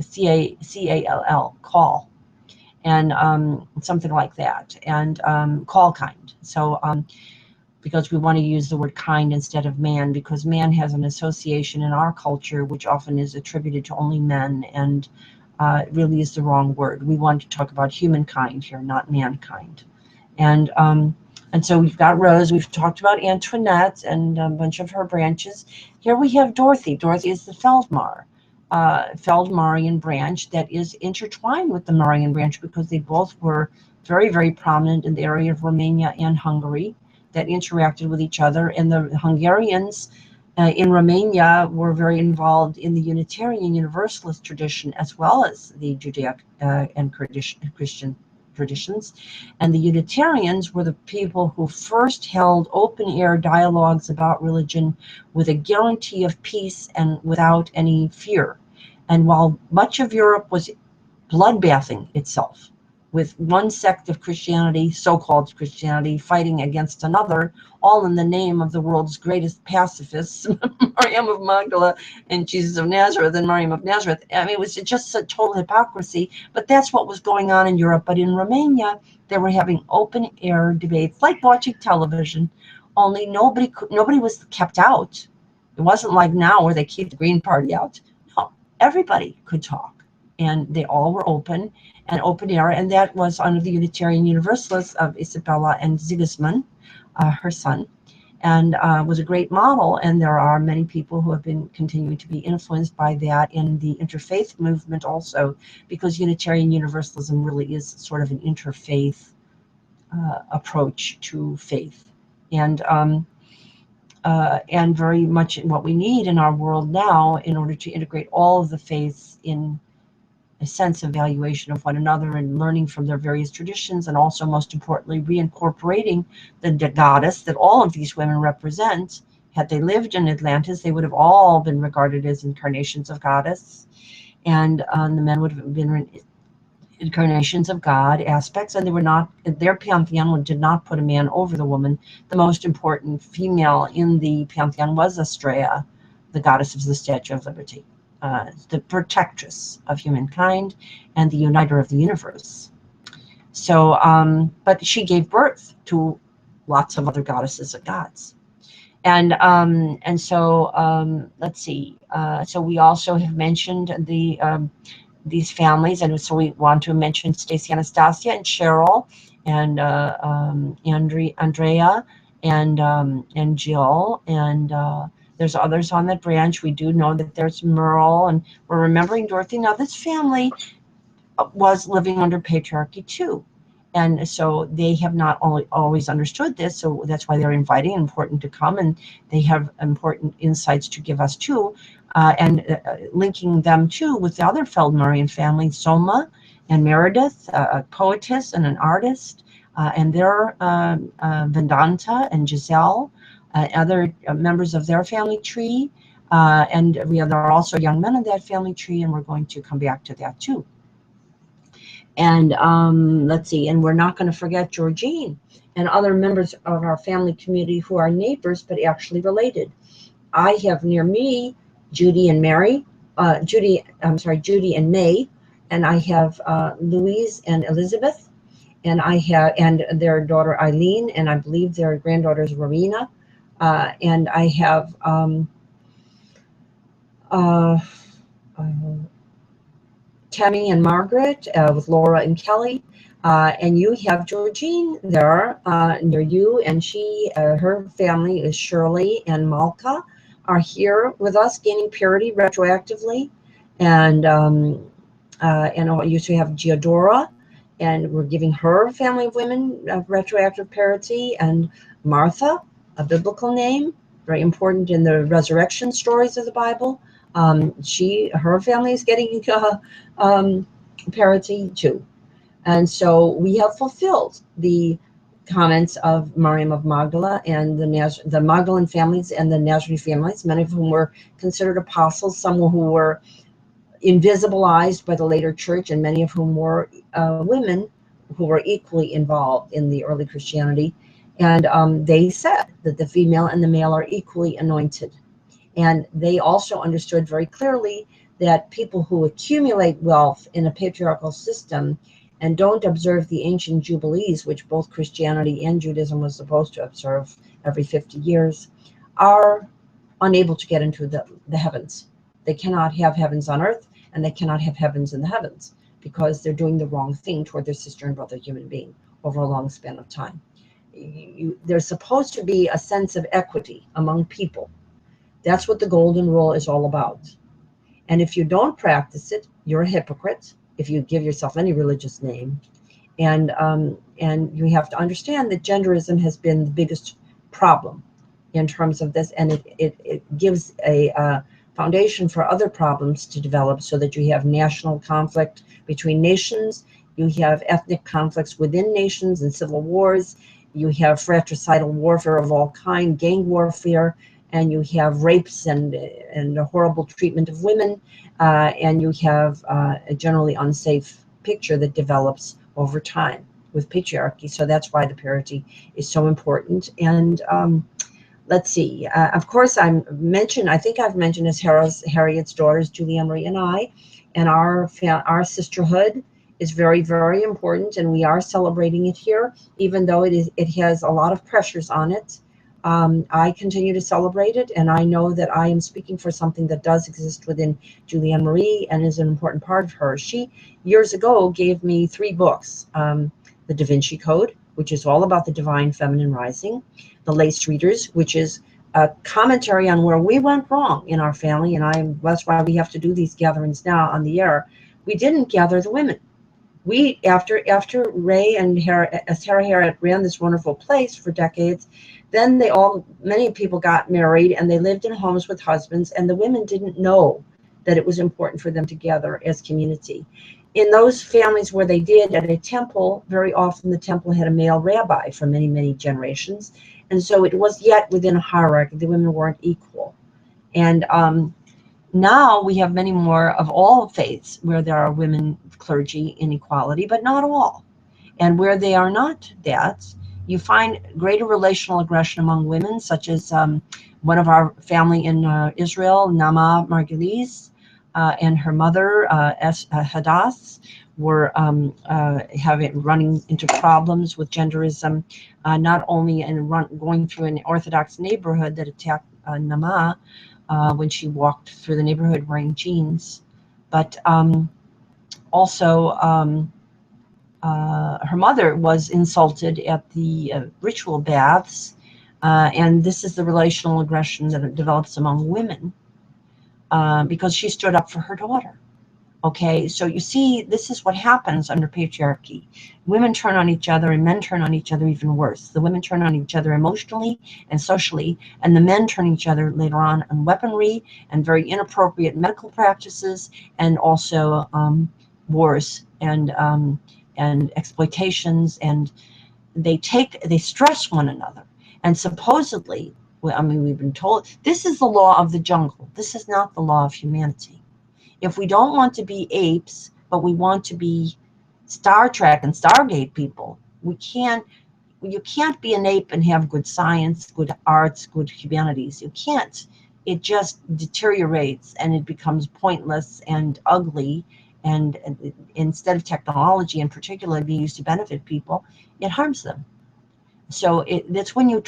C-A-L-L, Call, and something like that, and Callkind. So because we want to use the word kind instead of man, because man has an association in our culture which often is attributed to only men, and it really is the wrong word. We want to talk about humankind here, not mankind. And so we've got Rose. We've talked about Antoinette and a bunch of her branches. Here we have Dorothy. Dorothy is the Feldmarian branch that is intertwined with the Marian branch, because they both were very, very prominent in the area of Romania and Hungary, that interacted with each other. And the Hungarians in Romania were very involved in the Unitarian Universalist tradition, as well as the Judaic and Christian traditions. And the Unitarians were the people who first held open-air dialogues about religion with a guarantee of peace and without any fear. And while much of Europe was bloodbathing itself, with one sect of Christianity, so-called Christianity, fighting against another, all in the name of the world's greatest pacifists, Maryam of Magdala and Jesus of Nazareth and Maryam of Nazareth. I mean, it was just a total hypocrisy, but that's what was going on in Europe. But in Romania, they were having open-air debates, like watching television, only nobody was kept out. It wasn't like now where they keep the Green Party out. No, everybody could talk, and they all were open and open air, and that was under the Unitarian Universalists of Isabella and Sigismund, her son, and was a great model. And there are many people who have been continuing to be influenced by that in the interfaith movement also, because Unitarian Universalism really is sort of an interfaith approach to faith, and very much what we need in our world now in order to integrate all of the faiths in a sense of evaluation of one another and learning from their various traditions, and also, most importantly, reincorporating the goddess that all of these women represent. Had they lived in Atlantis, they would have all been regarded as incarnations of goddess, and the men would have been incarnations of God aspects, and they were not, their pantheon did not put a man over the woman. The most important female in the pantheon was Astrea, the goddess of the Statue of Liberty. The protectress of humankind and the uniter of the universe. So, but she gave birth to lots of other goddesses and gods. And so, let's see. So we also have mentioned these families, and so we want to mention Stacey Anastasia and Cheryl and Andrea and Jill, and there's others on that branch. We do know that there's Merle, and we're remembering Dorothy. Now, this family was living under patriarchy too, and so they have not always understood this. So that's why they're inviting, important to come, and they have important insights to give us too, and linking them too with the other Feldmarian family, Soma and Meredith, a poetess and an artist, and their Vedanta and Giselle. Other members of their family tree, and there are also young men in that family tree, and we're going to come back to that too. And let's see, and we're not going to forget Georgine and other members of our family community who are neighbors but actually related. I have near me Judy and Mary, Judy and May, and I have Louise and Elizabeth, and I have, and their daughter Eileen, and I believe their granddaughter is Rowena, and I have Tammy and Margaret with Laura and Kelly, and you have Georgine there near you, and she, her family is Shirley and Malka are here with us, gaining purity retroactively, and you usually have Giodora, and we're giving her family of women retroactive purity, and Martha, a biblical name, very important in the resurrection stories of the Bible. Her family is getting parity too. And so we have fulfilled the comments of Miriam of Magdala and the Magdalene families and the Nazarene families, many of whom were considered apostles, some who were invisibilized by the later church, and many of whom were women who were equally involved in the early Christianity. And they said that the female and the male are equally anointed. And they also understood very clearly that people who accumulate wealth in a patriarchal system and don't observe the ancient jubilees, which both Christianity and Judaism was supposed to observe every 50 years, are unable to get into the heavens. They cannot have heavens on earth, and they cannot have heavens in the heavens, because they're doing the wrong thing toward their sister and brother human being over a long span of time. There's supposed to be a sense of equity among people. That's what the golden rule is all about. And if you don't practice it, you're a hypocrite if you give yourself any religious name. And you have to understand that genderism has been the biggest problem in terms of this, and it gives a foundation for other problems to develop, so that you have national conflict between nations, you have ethnic conflicts within nations and civil wars, you have fratricidal warfare of all kind, gang warfare, and you have rapes and a horrible treatment of women, and you have a generally unsafe picture that develops over time with patriarchy. So that's why the parity is so important. And let's see, of course, I think I've mentioned as Harriet's daughters, Julia Marie and I, and our sisterhood is very, very important, and we are celebrating it here, even though it has a lot of pressures on it. I continue to celebrate it, and I know that I am speaking for something that does exist within Julianne Marie and is an important part of her. She, years ago, gave me 3 books, The Da Vinci Code, which is all about the divine feminine rising, The Lace Readers, which is a commentary on where we went wrong in our family, and that's why we have to do these gatherings now on the air. We didn't gather the women. We, after Ray and Sarah Harriet ran this wonderful place for decades, then many people got married, and they lived in homes with husbands, and the women didn't know that it was important for them to gather as community. In those families where they did at a temple, very often the temple had a male rabbi for many, many generations, and so it was yet within a hierarchy. The women weren't equal. And now we have many more of all faiths where there are women clergy inequality, but not all. And where they are not that, you find greater relational aggression among women, such as one of our family in Israel, Nama Margulies, and her mother, Hadass, were running into problems with genderism, not only going through an Orthodox neighborhood that attacked Nama when she walked through the neighborhood wearing jeans, but also her mother was insulted at the ritual baths, and this is the relational aggression that develops among women because she stood up for her daughter. Okay, so you see, this is what happens under patriarchy. Women turn on each other, and men turn on each other even worse. The women turn on each other emotionally and socially, and the men turn each other later on weaponry and very inappropriate medical practices, and also wars and exploitations, and they stress one another. And supposedly, I mean, we've been told this is the law of the jungle. This is not the law of humanity. If we don't want to be apes, but we want to be Star Trek and Stargate people, you can't be an ape and have good science, good arts, good humanities. You can't. it just deteriorates and it becomes pointless and ugly. And instead of technology in particular being used to benefit people, it harms them. So that's when you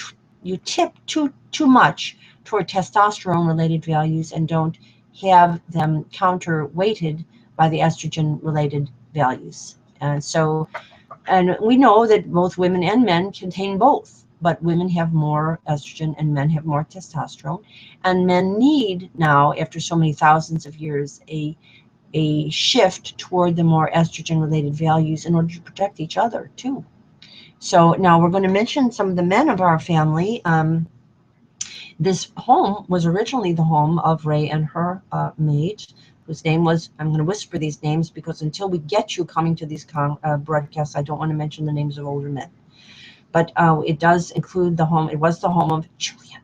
tip too much toward testosterone-related values and don't have them counterweighted by the estrogen-related values. And we know that both women and men contain both, but women have more estrogen and men have more testosterone. And men need now, after so many thousands of years, a shift toward the more estrogen-related values in order to protect each other too. So now we're going to mention some of the men of our family. This home was originally the home of Ray and her mate, whose name was, I'm going to whisper these names because until we get you coming to these broadcasts, I don't want to mention the names of older men. But it does include the home, it was the home of Julian.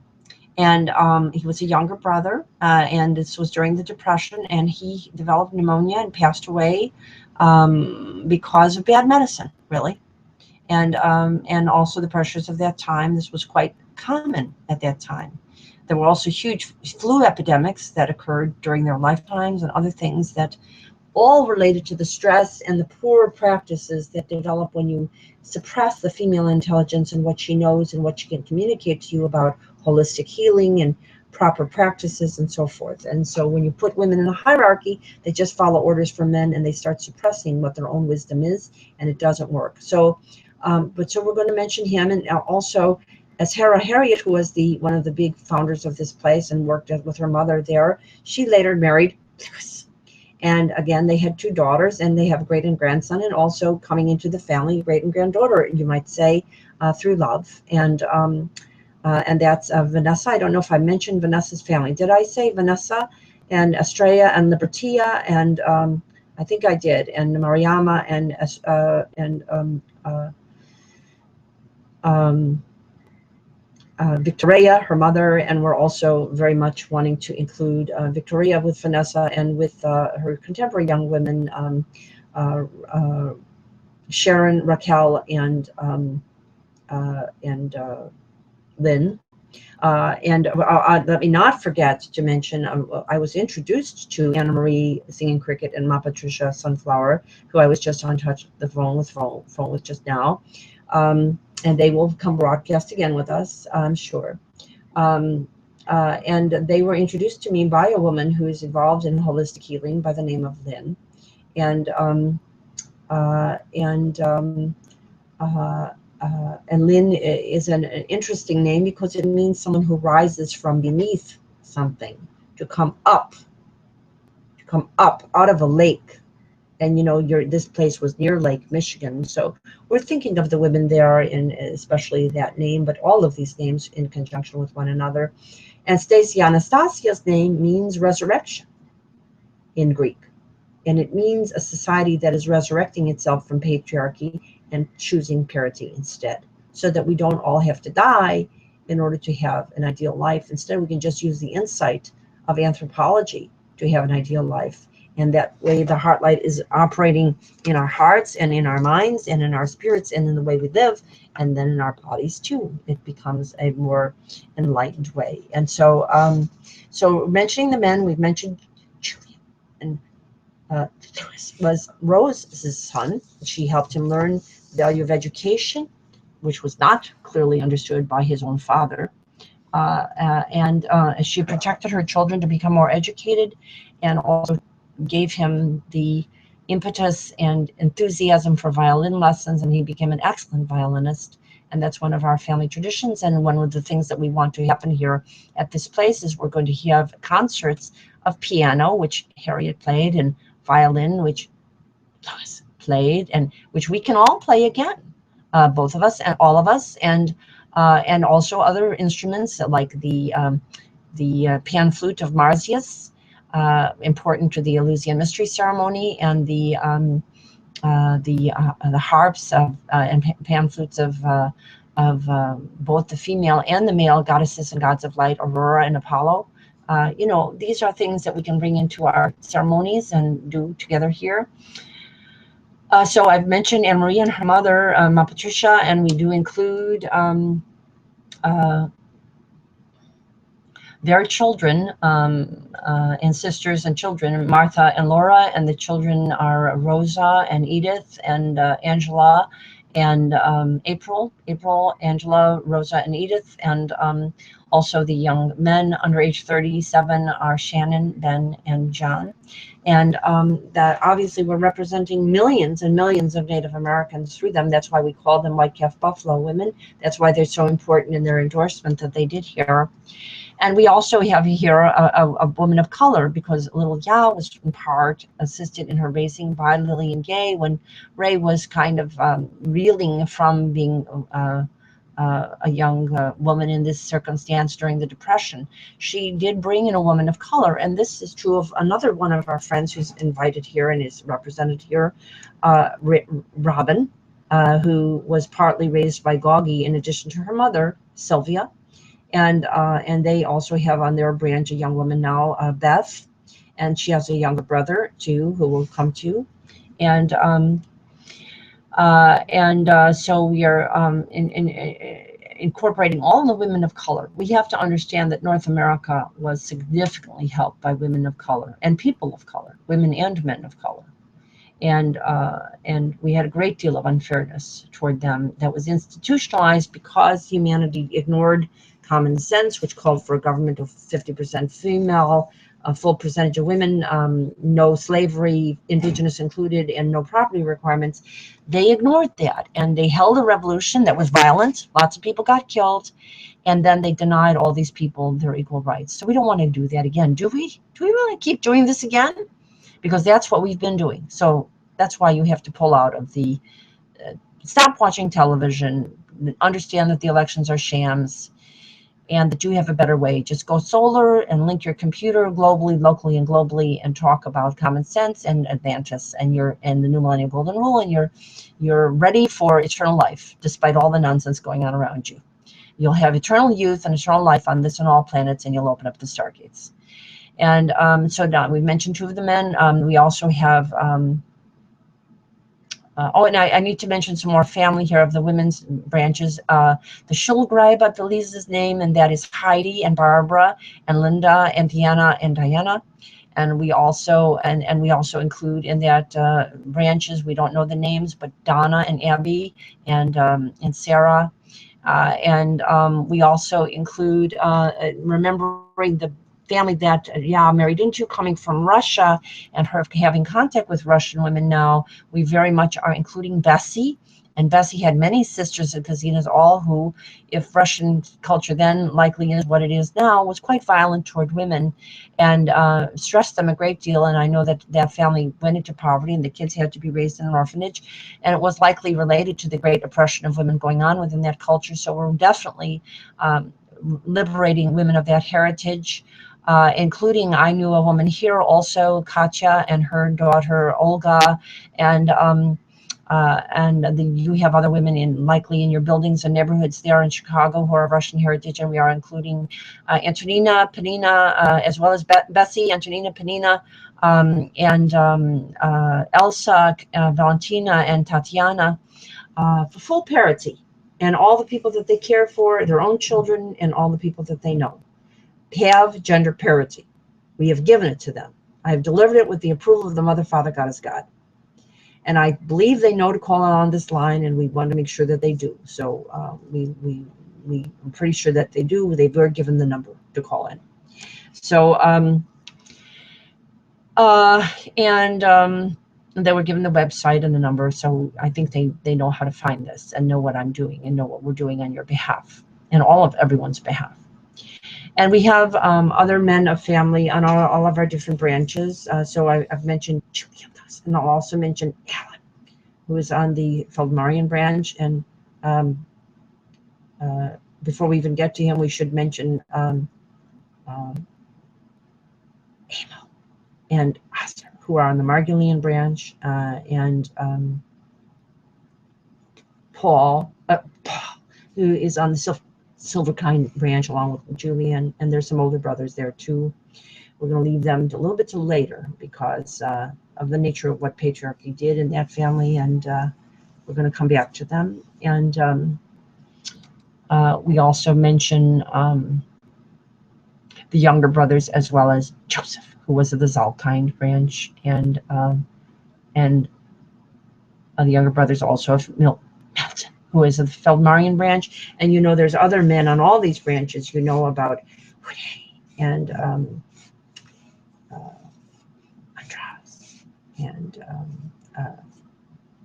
And he was a younger brother, and this was during the Depression, and he developed pneumonia and passed away because of bad medicine, really. And also the pressures of that time. This was quite common at that time. There were also huge flu epidemics that occurred during their lifetimes and other things that all related to the stress and the poor practices that develop when you suppress the female intelligence and what she knows and what she can communicate to you about holistic healing and proper practices and so forth. And so when you put women in a hierarchy, they just follow orders from men and they start suppressing what their own wisdom is, and it doesn't work. So, so we're going to mention him, and also as Harriet, who was one of the big founders of this place and worked with her mother there, she later married Lewis. And again, they had 2 daughters, and they have a great and grandson, and also coming into the family, great and granddaughter, you might say, through love. And that's Vanessa. I don't know if I mentioned Vanessa's family. Did I say Vanessa and Estrella and Libertia? And I think I did. And Mariama and Victoria, her mother, and we're also very much wanting to include Victoria with Vanessa and with her contemporary young women, Sharon, Raquel, and Lynn. Let me not forget to mention, I was introduced to Anna Marie singing cricket and Ma Patricia Sunflower, who I was just on the phone with just now. And they will come broadcast again with us, I'm sure. And they were introduced to me by a woman who is involved in holistic healing by the name of Lynn. And Lynn is an interesting name because it means someone who rises from beneath something, to come up out of a lake. And you know, this place was near Lake Michigan, so we're thinking of the women there, and especially that name, but all of these names in conjunction with one another. And Stacy Anastasia's name means resurrection in Greek, and it means a society that is resurrecting itself from patriarchy and choosing parity instead, so that we don't all have to die in order to have an ideal life. Instead, we can just use the insight of anthropology to have an ideal life. And that way the heart light is operating in our hearts and in our minds and in our spirits and in the way we live, and then in our bodies too. It becomes a more enlightened way. And so, so mentioning the men, we've mentioned Julian, and was Rose's son. She helped him learn the value of education, which was not clearly understood by his own father. And she protected her children to become more educated, and also gave him the impetus and enthusiasm for violin lessons, and he became an excellent violinist. And that's one of our family traditions, and one of the things that we want to happen here at this place is we're going to have concerts of piano, which Harriet played, and violin, which Lois played, and which we can all play again, both of us and all of us, and also other instruments like the pan flute of Marsyas, important to the Eleusinian mystery ceremony, and the harps and pan flutes of both the female and the male goddesses and gods of light, Aurora and Apollo. You know, these are things that we can bring into our ceremonies and do together here. So I've mentioned Anne Marie and her mother, Ma Patricia, and we do include their children and sisters and children, Martha and Laura, and the children are Rosa and Edith and Angela and April, Angela, Rosa, and Edith, and also the young men under age 37 are Shannon, Ben, and John. And that obviously we're representing millions and millions of Native Americans through them. That's why we call them white calf buffalo women. That's why they're so important in their endorsement that they did here. And we also have here a woman of color, because little Ya was in part assisted in her raising by Lillian Gay when Ray was kind of reeling from being a young woman in this circumstance during the Depression. She did bring in a woman of color, and this is true of another one of our friends who's invited here and is represented here, Robin, who was partly raised by Gaugy in addition to her mother, Sylvia. And they also have on their branch a young woman now, Beth, and she has a younger brother too, who will come to, and so we are incorporating all the women of color. We have to understand that North America was significantly helped by women of color and people of color, women and men of color, and we had a great deal of unfairness toward them that was institutionalized because humanity ignored common sense, which called for a government of 50% female, a full percentage of women, no slavery, indigenous included, and no property requirements. They ignored that, and they held a revolution that was violent. Lots of people got killed, and then they denied all these people their equal rights. So we don't want to do that again, do we? Do we really keep doing this again? Because that's what we've been doing. So that's why you have to pull out of the, stop watching television, understand that the elections are shams, and that you have a better way. Just go solar and link your computer globally, locally, and globally, and talk about common sense and Atlantis and the New Millennium Golden Rule, and you're ready for eternal life, despite all the nonsense going on around you. You'll have eternal youth and eternal life on this and all planets, and you'll open up the stargates. And so now we've mentioned two of the men. We also have oh, and I need to mention some more family here of the women's branches. The Schulgreib, I believe is his name, and that is Heidi and Barbara and Linda and Deanna and Diana. And we also we also include in that branches, we don't know the names, but Donna and Abby and Sarah. We also include remembering the family that married into, coming from Russia, and her having contact with Russian women now. We very much are including Bessie, and Bessie had many sisters and cousines, all who, if Russian culture then likely is what it is now, was quite violent toward women and stressed them a great deal. And I know that that family went into poverty and the kids had to be raised in an orphanage, and it was likely related to the great oppression of women going on within that culture. So we're definitely liberating women of that heritage. Including, I knew a woman here also, Katya, and her daughter Olga, and you have other women likely in your buildings and neighborhoods there in Chicago who are of Russian heritage, and we are including Antonina, Penina, as well as Bessie, Antonina, Penina, Elsa, Valentina, and Tatiana, for full parity, and all the people that they care for, their own children, and all the people that they know have gender parity. We have given it to them. I have delivered it with the approval of the Mother, Father, Goddess, God. And I believe they know to call on this line, and we want to make sure that they do. So I'm pretty sure that they do. They were given the number to call in. So they were given the website and the number. So I think they know how to find this and know what I'm doing and know what we're doing on your behalf and everyone's behalf. And we have other men of family on all of our different branches. So I've mentioned Julius, and I'll also mention Alan, who is on the Feldmarian branch. And before we even get to him, we should mention Amo and Astor, who are on the Margolian branch, and Paul, who is on the Silverkind branch along with Julian, and there's some older brothers there too. We're going to leave them a little bit to later because of the nature of what patriarchy did in that family, and we're going to come back to them. And we also mention the younger brothers, as well as Joseph, who was of the Zalkind branch, and the younger brothers also of Milton, who is of the Feldmarian branch. And you know, there's other men on all these branches. You know about and Andras and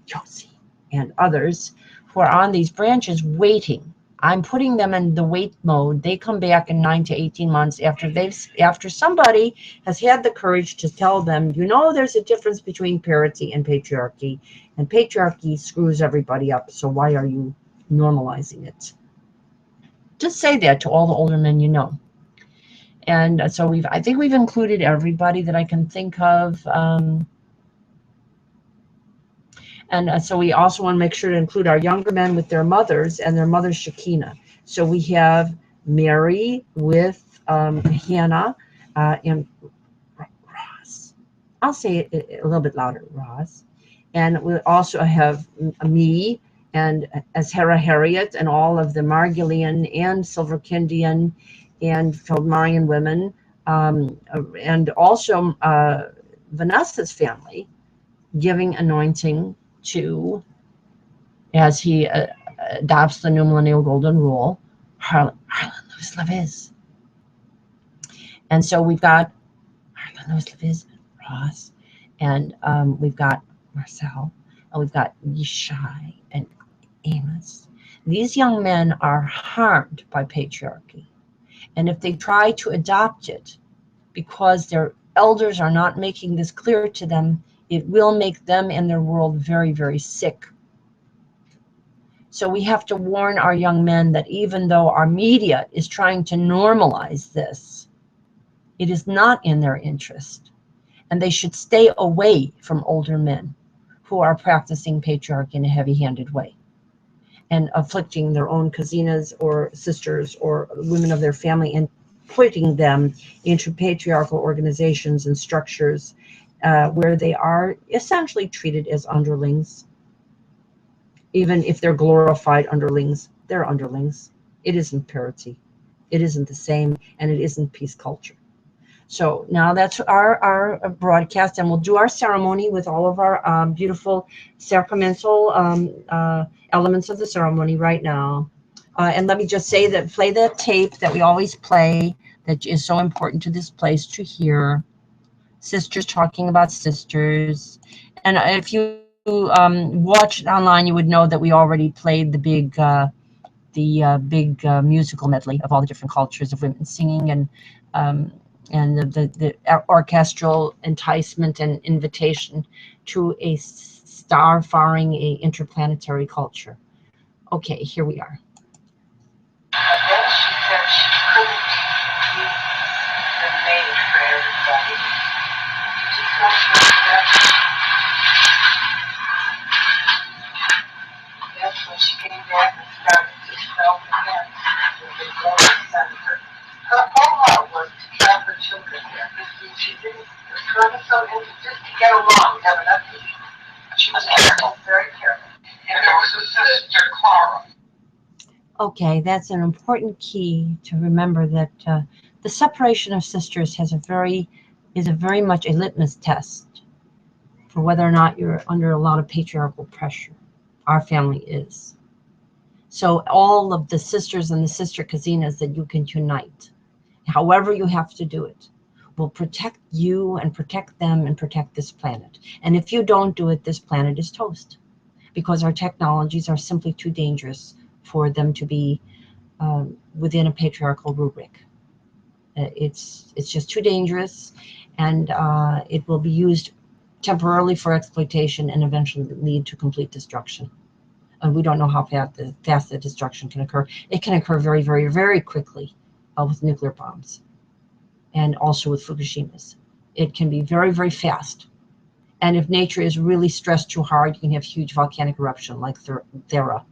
Josie and others who are on these branches waiting. I'm putting them in the wait mode. They come back in 9 to 18 months after somebody has had the courage to tell them, you know, there's a difference between parity and patriarchy, and patriarchy screws everybody up. So why are you normalizing it? Just say that to all the older men you know. And so I think we've included everybody that I can think of. And so we also want to make sure to include our younger men with their mothers and their mother's Shekinah. So we have Mary with Hannah and Ross. I'll say it a little bit louder, Ross. And we also have me and Ashera Harriet and all of the Margolian and Silverkindian and Feldmarian women, and also Vanessa's family, giving anointing to, as he adopts the new millennial golden rule, Harlan-Lewis-Levis. And so we've got Harlan-Lewis-Levis, Ross, and we've got Marcel, and we've got Yishai and Amos. These young men are harmed by patriarchy. And if they try to adopt it because their elders are not making this clear to them, it will make them and their world very, very sick. So we have to warn our young men that even though our media is trying to normalize this, it is not in their interest. And they should stay away from older men who are practicing patriarchy in a heavy-handed way and afflicting their own cousines or sisters or women of their family and putting them into patriarchal organizations and structures where they are essentially treated as underlings. Even if they're glorified underlings, they're underlings. It isn't parity. It isn't the same, and it isn't peace culture. So now that's our broadcast, and we'll do our ceremony with all of our beautiful sacramental elements of the ceremony right now. And let me just say that play the tape that we always play that is so important to this place to hear. Sisters talking about sisters. And if you watch it online, you would know that we already played the big musical medley of all the different cultures of women singing, and the orchestral enticement and invitation to a star-faring, a interplanetary culture. Okay, here we are. And then she said she couldn't keep the name for everybody. Did you come to that? That's when she came back and started to spell again with the golden center. Her whole heart was to have her children there. She didn't, her so just to get along, have enough to eat. She was careful, very careful. And there was a sister, Clara. Okay, that's an important key to remember, that the separation of sisters is a very much a litmus test for whether or not you're under a lot of patriarchal pressure. Our family is. So all of the sisters and the sister cousines that you can unite, however you have to do it, will protect you and protect them and protect this planet. And if you don't do it, this planet is toast, because our technologies are simply too dangerous for them to be within a patriarchal rubric. It's just too dangerous, and it will be used temporarily for exploitation and eventually lead to complete destruction. And we don't know how fast the destruction can occur. It can occur very, very, very quickly with nuclear bombs, and also with Fukushimas. It can be very, very fast. And if nature is really stressed too hard, you can have huge volcanic eruption like Thera.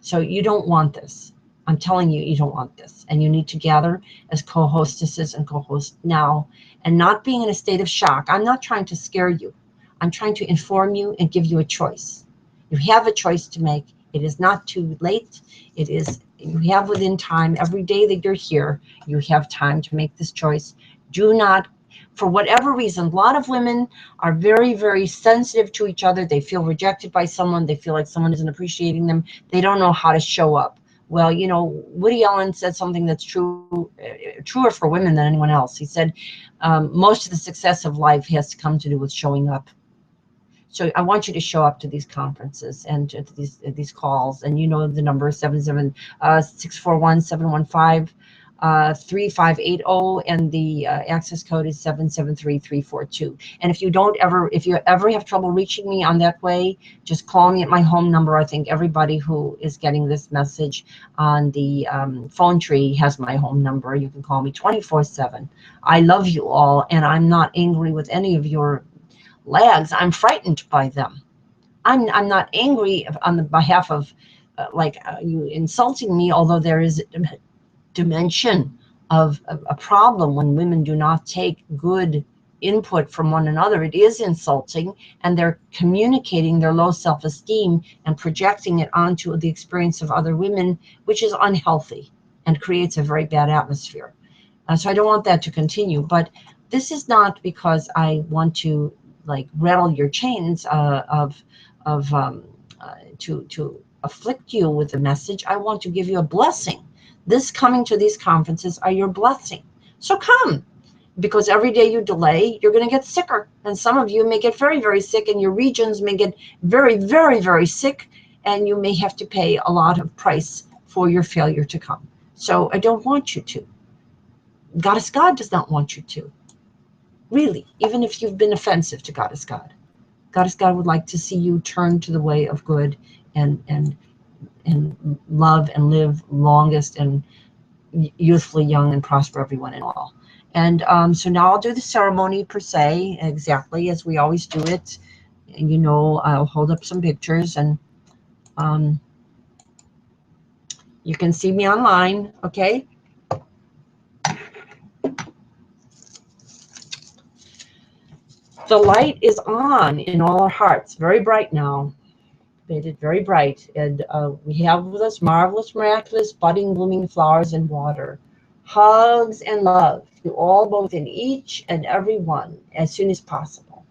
So you don't want this. I'm telling you, you don't want this. And you need to gather as co-hostesses and co-hosts now, and not being in a state of shock. I'm not trying to scare you. I'm trying to inform you and give you a choice. You have a choice to make. It is not too late. It is You have within time, every day that you're here, you have time to make this choice. Do not, for whatever reason, a lot of women are very, very sensitive to each other. They feel rejected by someone. They feel like someone isn't appreciating them. They don't know how to show up. Well, you know, Woody Allen said something that's true, truer for women than anyone else. He said, most of the success of life has to come to do with showing up. So I want you to show up to these conferences and to these calls. And you know the number, 641-715-3580, and the access code is 773342. And if you ever have trouble reaching me on that way, just call me at my home number. I think everybody who is getting this message on the phone tree has my home number. You can call me 24/7. I love you all, and I'm not angry with any of your lags. I'm frightened by them. I'm not angry on the behalf of you insulting me, although there is a dimension of a problem when women do not take good input from one another. It is insulting, and they're communicating their low self-esteem and projecting it onto the experience of other women, which is unhealthy and creates a very bad atmosphere. So I don't want that to continue. But this is not because I want to rattle your chains to afflict you with a message. I want to give you a blessing. This coming to these conferences are your blessing. So come, because every day you delay, you're going to get sicker. And some of you may get very, very sick, and your regions may get very, very, very sick, and you may have to pay a lot of price for your failure to come. So I don't want you to. Goddess God does not want you to. Really, even if you've been offensive to Goddess God. Goddess God would like to see you turn to the way of good and love and live longest and youthfully young and prosper everyone and all. And so now I'll do the ceremony per se, exactly as we always do it. And you know, I'll hold up some pictures, and you can see me online, okay? The light is on in all our hearts, very bright now. Made it very bright, and we have with us marvelous, miraculous, budding, blooming flowers and water. Hugs and love to all, both in each and every one, as soon as possible.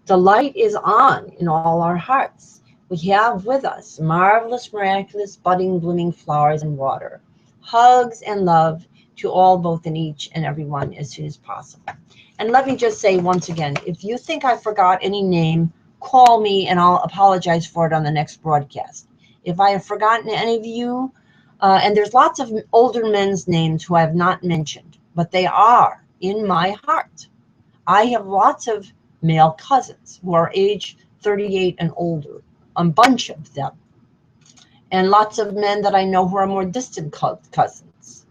The light is on in all our hearts. We have with us marvelous, miraculous, budding, blooming flowers and water. Hugs and love to all, both in each and every one, as soon as possible. And let me just say once again, if you think I forgot any name, call me and I'll apologize for it on the next broadcast. If I have forgotten any of you, and there's lots of older men's names who I have not mentioned, but they are in my heart. I have lots of male cousins who are age 38 and older, a bunch of them, and lots of men that I know who are more distant cousins.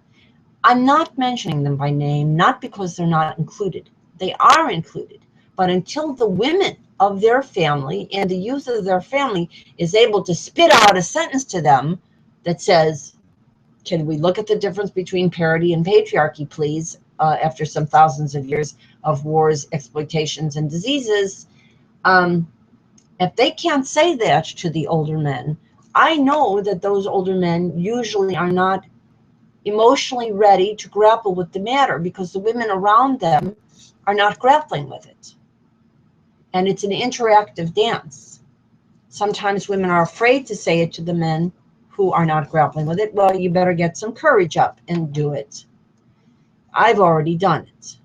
I'm not mentioning them by name, not because they're not included. They are included. But until the women of their family and the youth of their family is able to spit out a sentence to them that says, can we look at the difference between parity and patriarchy, please, after some thousands of years of wars, exploitations, and diseases, if they can't say that to the older men, I know that those older men usually are not emotionally ready to grapple with the matter, because the women around them are not grappling with it. And it's an interactive dance. Sometimes women are afraid to say it to the men who are not grappling with it. Well, you better get some courage up and do it. I've already done it.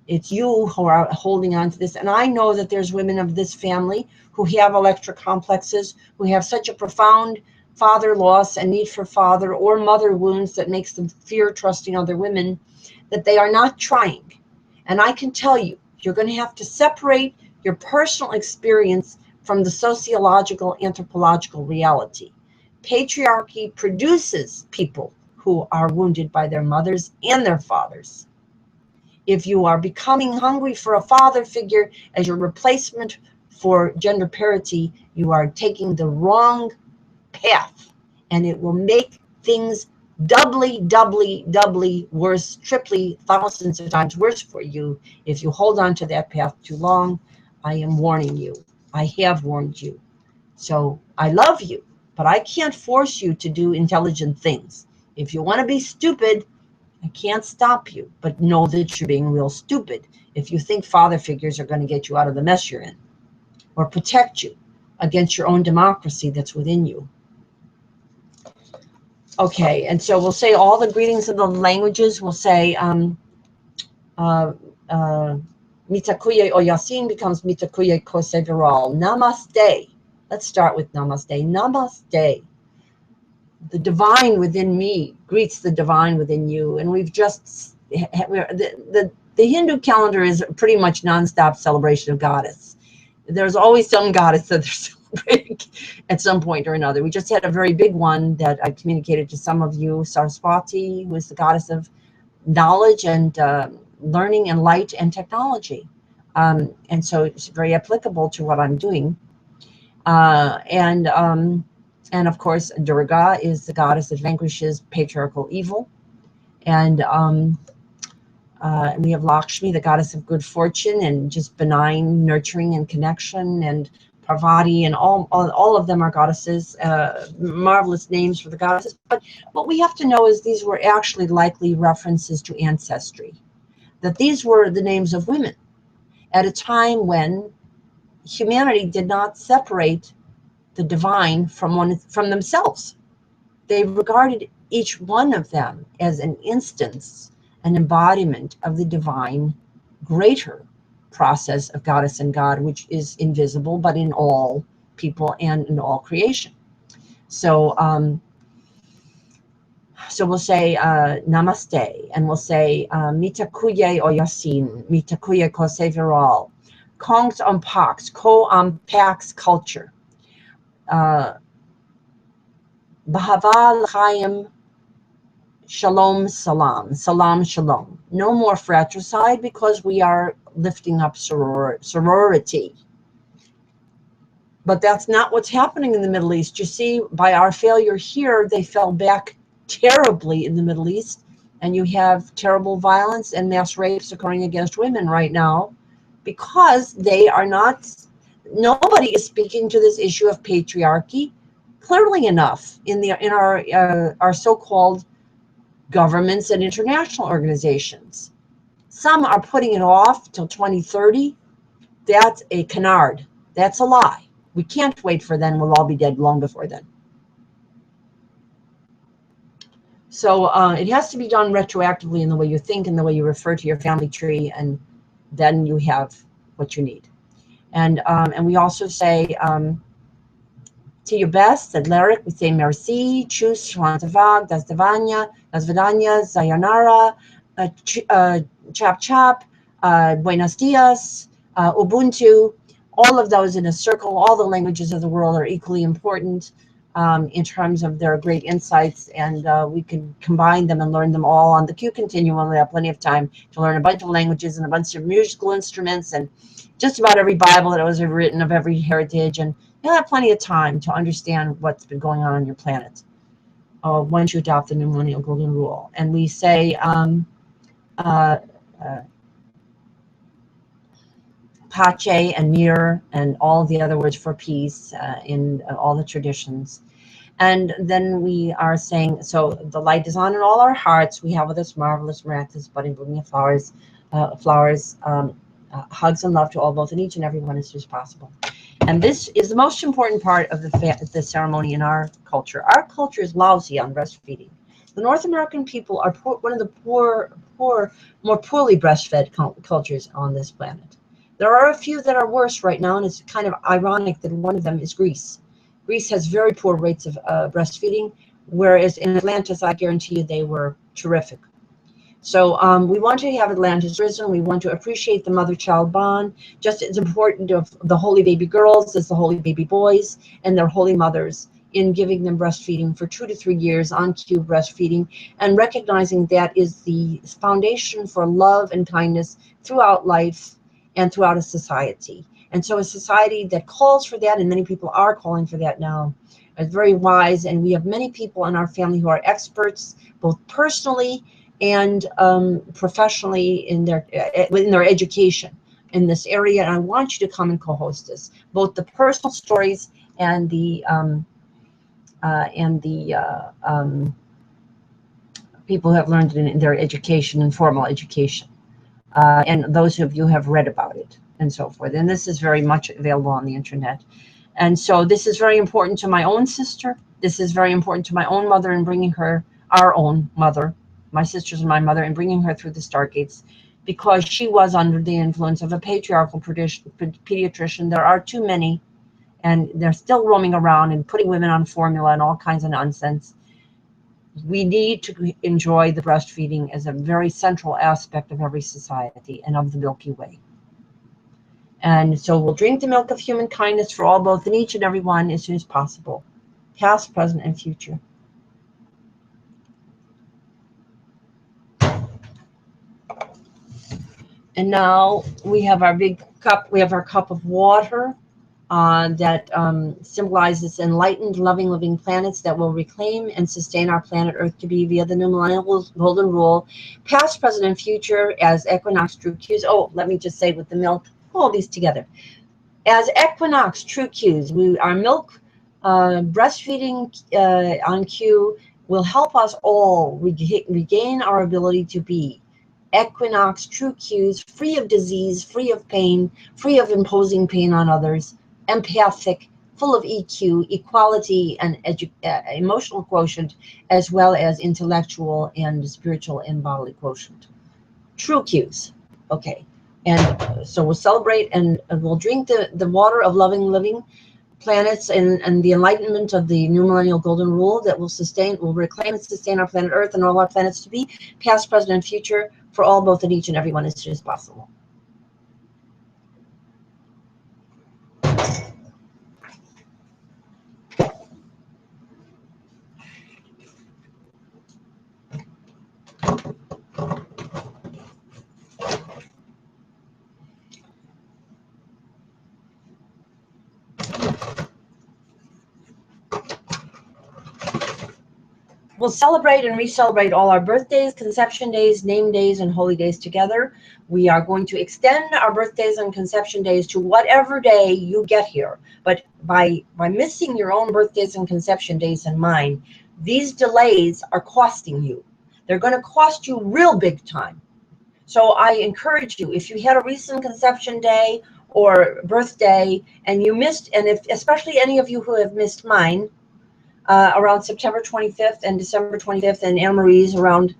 It's you who are holding on to this. And I know that there's women of this family who have electric complexes, who have such a profound father loss and need for father or mother wounds that makes them fear trusting other women, that they are not trying. And I can tell you, you're going to have to separate your personal experience from the sociological, anthropological reality. Patriarchy produces people who are wounded by their mothers and their fathers. If you are becoming hungry for a father figure as your replacement for gender parity, you are taking the wrong path, and it will make things doubly, doubly, doubly worse, triply, thousands of times worse for you if you hold on to that path too long. I am warning you. I have warned you. So I love you, but I can't force you to do intelligent things. If you want to be stupid, I can't stop you, but know that you're being real stupid if you think father figures are going to get you out of the mess you're in or protect you against your own democracy that's within you. Okay, and so we'll say all the greetings of the languages. We'll say Mitakuye Oyasin becomes Mitakuye Kose Reall. Namaste. Let's start with Namaste. Namaste. The divine within me greets the divine within you. And we've just, the Hindu calendar is pretty much nonstop celebration of goddess. There's always some goddess that they're celebrating at some point or another. We just had a very big one that I communicated to some of you, Saraswati, who is the goddess of knowledge and learning and light and technology. And so it's very applicable to what I'm doing. And of course, Durga is the goddess that vanquishes patriarchal evil. And we have Lakshmi, the goddess of good fortune and just benign nurturing and connection, and Parvati, and all of them are goddesses, marvelous names for the goddesses. But what we have to know is these were actually likely references to ancestry, that these were the names of women at a time when humanity did not separate the divine from themselves. They regarded each one of them as an instance, an embodiment of the divine greater process of goddess and god, which is invisible but in all people and in all creation. So so we'll say namaste, and we'll say mitakuye oyasin, mitakuye kose Reall, kongs unpaks, ko unpacks culture, bahava l'chaim, shalom salam, salam shalom. No more fratricide, because we are lifting up sorority. But that's not what's happening in the Middle East. You see, by our failure here, they fell back terribly in the Middle East, and you have terrible violence and mass rapes occurring against women right now, because they are not, nobody is speaking to this issue of patriarchy clearly enough in our so-called governments and international organizations. Some are putting it off till 2030. That's a canard. That's a lie. We can't wait for then. We'll all be dead long before then. So it has to be done retroactively in the way you think and the way you refer to your family tree, and then you have what you need. And we also say, to your best, at Lyric, we say merci, chus, shwantavag, dasdavanya, sayonara, chap chap, buenos dias, ubuntu. All of those in a circle. All the languages of the world are equally important in terms of their great insights, and we can combine them and learn them all on the Q continuum. We have plenty of time to learn a bunch of languages and a bunch of musical instruments and just about every Bible that was ever written of every heritage, and you'll have plenty of time to understand what's been going on your planet once you adopt the Millennial Golden Rule. And we say Pace and Mir and all the other words for peace in all the traditions. And then we are saying, so the light is on in all our hearts. We have with us marvelous, miraculous, budding, blooming of flowers, hugs and love to all, both in each and every one as soon as possible. And this is the most important part of the ceremony in our culture. Our culture is lousy on breastfeeding. The North American people are one of the more poorly breastfed cultures on this planet. There are a few that are worse right now, and it's kind of ironic that one of them is Greece. Greece has very poor rates of breastfeeding, whereas in Atlantis, I guarantee you, they were terrific. So we want to have Atlantis risen. We want to appreciate the mother-child bond, just as important of the holy baby girls as the holy baby boys and their holy mothers, in giving them breastfeeding for 2 to 3 years on cue breastfeeding, and recognizing that is the foundation for love and kindness throughout life and throughout a society. And so a society that calls for that, and many people are calling for that now, is very wise. And we have many people in our family who are experts, both personally and professionally in their education in this area. And I want you to come and co-host this, both the personal stories and the people who have learned it in their education and formal education, and those of you who have read about it and so forth. And this is very much available on the internet. And so this is very important to my own sister. This is very important to my own mother in bringing her, our own mother, my sisters and my mother, in bringing her through the stargates, because she was under the influence of a patriarchal pediatrician. There are too many, and they're still roaming around and putting women on formula and all kinds of nonsense. We need to enjoy the breastfeeding as a very central aspect of every society and of the Milky Way. And so we'll drink the milk of human kindness for all, both in each and every one, as soon as possible, past, present, and future. And now we have our big cup, we have our cup of water that symbolizes enlightened, loving, living planets that will reclaim and sustain our planet Earth to be via the new millennial golden rule, past, present, and future, as equinox true cues. Oh, let me just say with the milk, all these together. As equinox true cues, our milk breastfeeding on cue will help us all regain our ability to be equinox true cues, free of disease, free of pain, free of imposing pain on others, empathic, full of EQ, equality, and emotional quotient, as well as intellectual and spiritual and bodily quotient. True cues. Okay. And so we'll celebrate and we'll drink the water of loving, living planets and the enlightenment of the new millennial golden rule that will sustain, will reclaim and sustain our planet Earth and all our planets to be past, present, and future for all, both in each and every one, as soon as possible. We'll celebrate and re-celebrate all our birthdays, conception days, name days, and holy days together. We are going to extend our birthdays and conception days to whatever day you get here. But by missing your own birthdays and conception days and mine, these delays are costing you. They're going to cost you real big time. So I encourage you, if you had a recent conception day or birthday and you missed, and if especially any of you who have missed mine, around September 25th and December 25th, and Anne Marie's around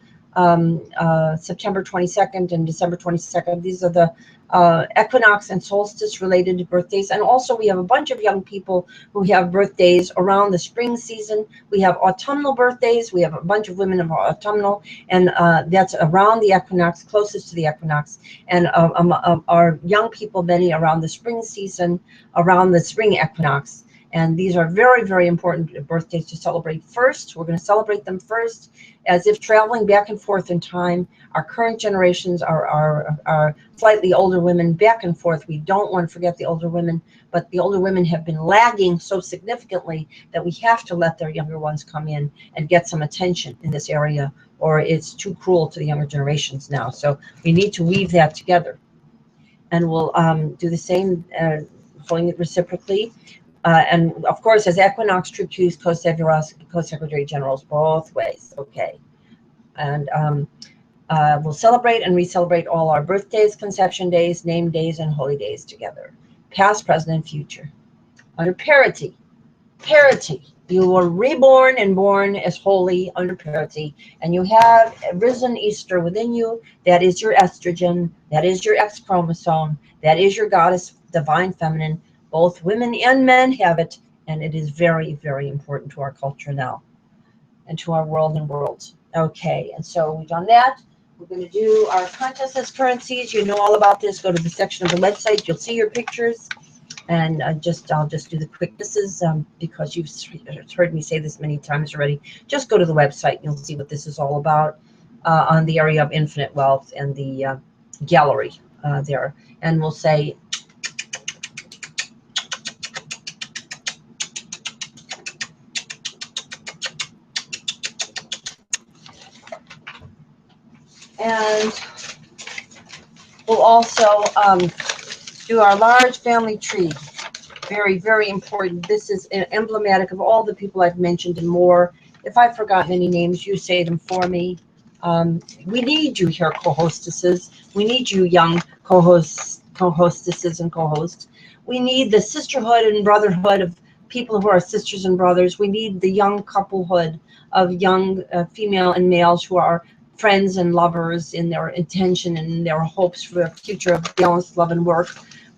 September 22nd and December 22nd. These are the equinox and solstice related birthdays. And also we have a bunch of young people who have birthdays around the spring season. We have autumnal birthdays. We have a bunch of women of autumnal, and that's around the equinox, closest to the equinox. And our young people, many around the spring season, around the spring equinox. And these are very, very important birthdays to celebrate first. We're going to celebrate them first, as if traveling back and forth in time. Our current generations are slightly older women back and forth. We don't want to forget the older women, but the older women have been lagging so significantly that we have to let their younger ones come in and get some attention in this area, or it's too cruel to the younger generations now. So we need to weave that together. And we'll do the same, following it reciprocally. And of course, as equinox true cues, co-secretary generals, both ways. Okay. And we'll celebrate and re-celebrate all our birthdays, conception days, name days, and holy days together, past, present, and future. Under parity. Parity. You were reborn and born as holy under parity, and you have risen Easter within you. That is your estrogen. That is your X chromosome. That is your goddess, divine feminine. Both women and men have it, and it is very, very important to our culture now and to our world and worlds. Okay, and so we've done that. We're going to do our consciousness currencies. You know all about this. Go to the section of the website. You'll see your pictures. And I'll just do the quick. This is because you've heard me say this many times already. Just go to the website and you'll see what this is all about on the area of infinite wealth and the gallery there. And we'll say, and we'll also do our large family tree. Very, very important. This is emblematic of all the people I've mentioned and more. If I've forgotten any names, you say them for me. We need you here, co-hostesses. We need you young co-hostesses and co-hosts. We need the sisterhood and brotherhood of people who are sisters and brothers. We need the young couplehood of young female and males who are friends and lovers in their intention and their hopes for a future of balanced love and work.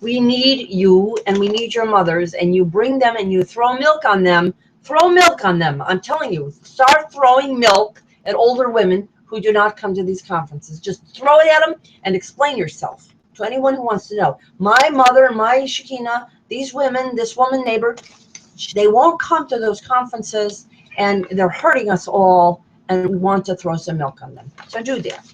We need you, and we need your mothers, and you bring them and you throw milk on them. Throw milk on them. I'm telling you, start throwing milk at older women who do not come to these conferences. Just throw it at them and explain yourself to anyone who wants to know. My mother, my Shekinah, these women, this woman neighbor, they won't come to those conferences, and they're hurting us all, and we want to throw some milk on them. So do that.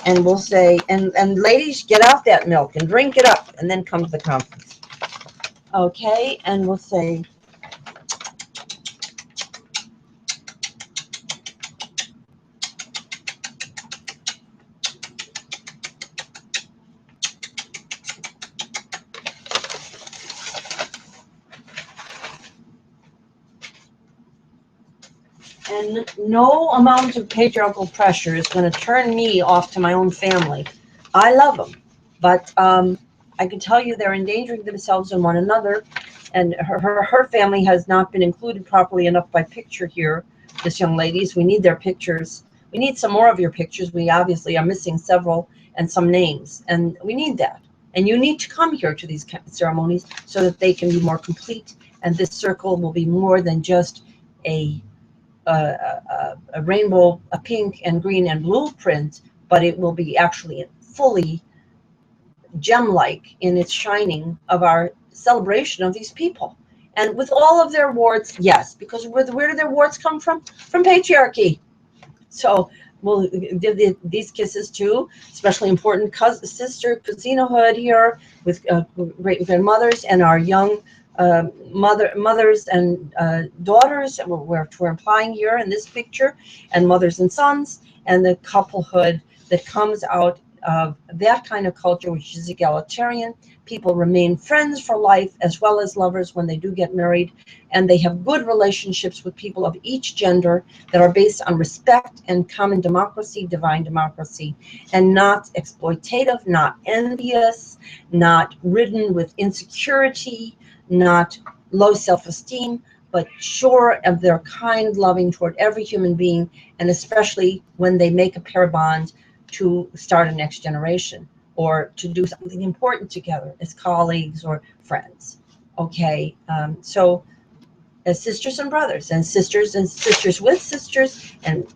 And we'll say, and ladies, get out that milk and drink it up, and then come to the conference. Okay, and we'll say, and no amount of patriarchal pressure is going to turn me off to my own family. I love them, but I can tell you they're endangering themselves and one another, and her family has not been included properly enough by picture here. This young ladies, we need their pictures. We need some more of your pictures. We obviously are missing several and some names, and we need that. And you need to come here to these ceremonies so that they can be more complete, and this circle will be more than just a rainbow, a pink and green and blue print, but it will be actually fully gem-like in its shining of our celebration of these people. And with all of their warts, yes, because where do their warts come from? From patriarchy. So we'll give these kisses too, especially important sister, cousinohood here with great-grandmothers and our young mothers and daughters, we're implying here in this picture, and mothers and sons, and the couplehood that comes out of that kind of culture, which is egalitarian. People remain friends for life as well as lovers when they do get married, and they have good relationships with people of each gender that are based on respect and common democracy, divine democracy, and not exploitative, not envious, not ridden with insecurity, not low self-esteem, but sure of their kind loving toward every human being, and especially when they make a pair bond to start a next generation or to do something important together as colleagues or friends. Okay, so as sisters and brothers, and sisters with sisters, and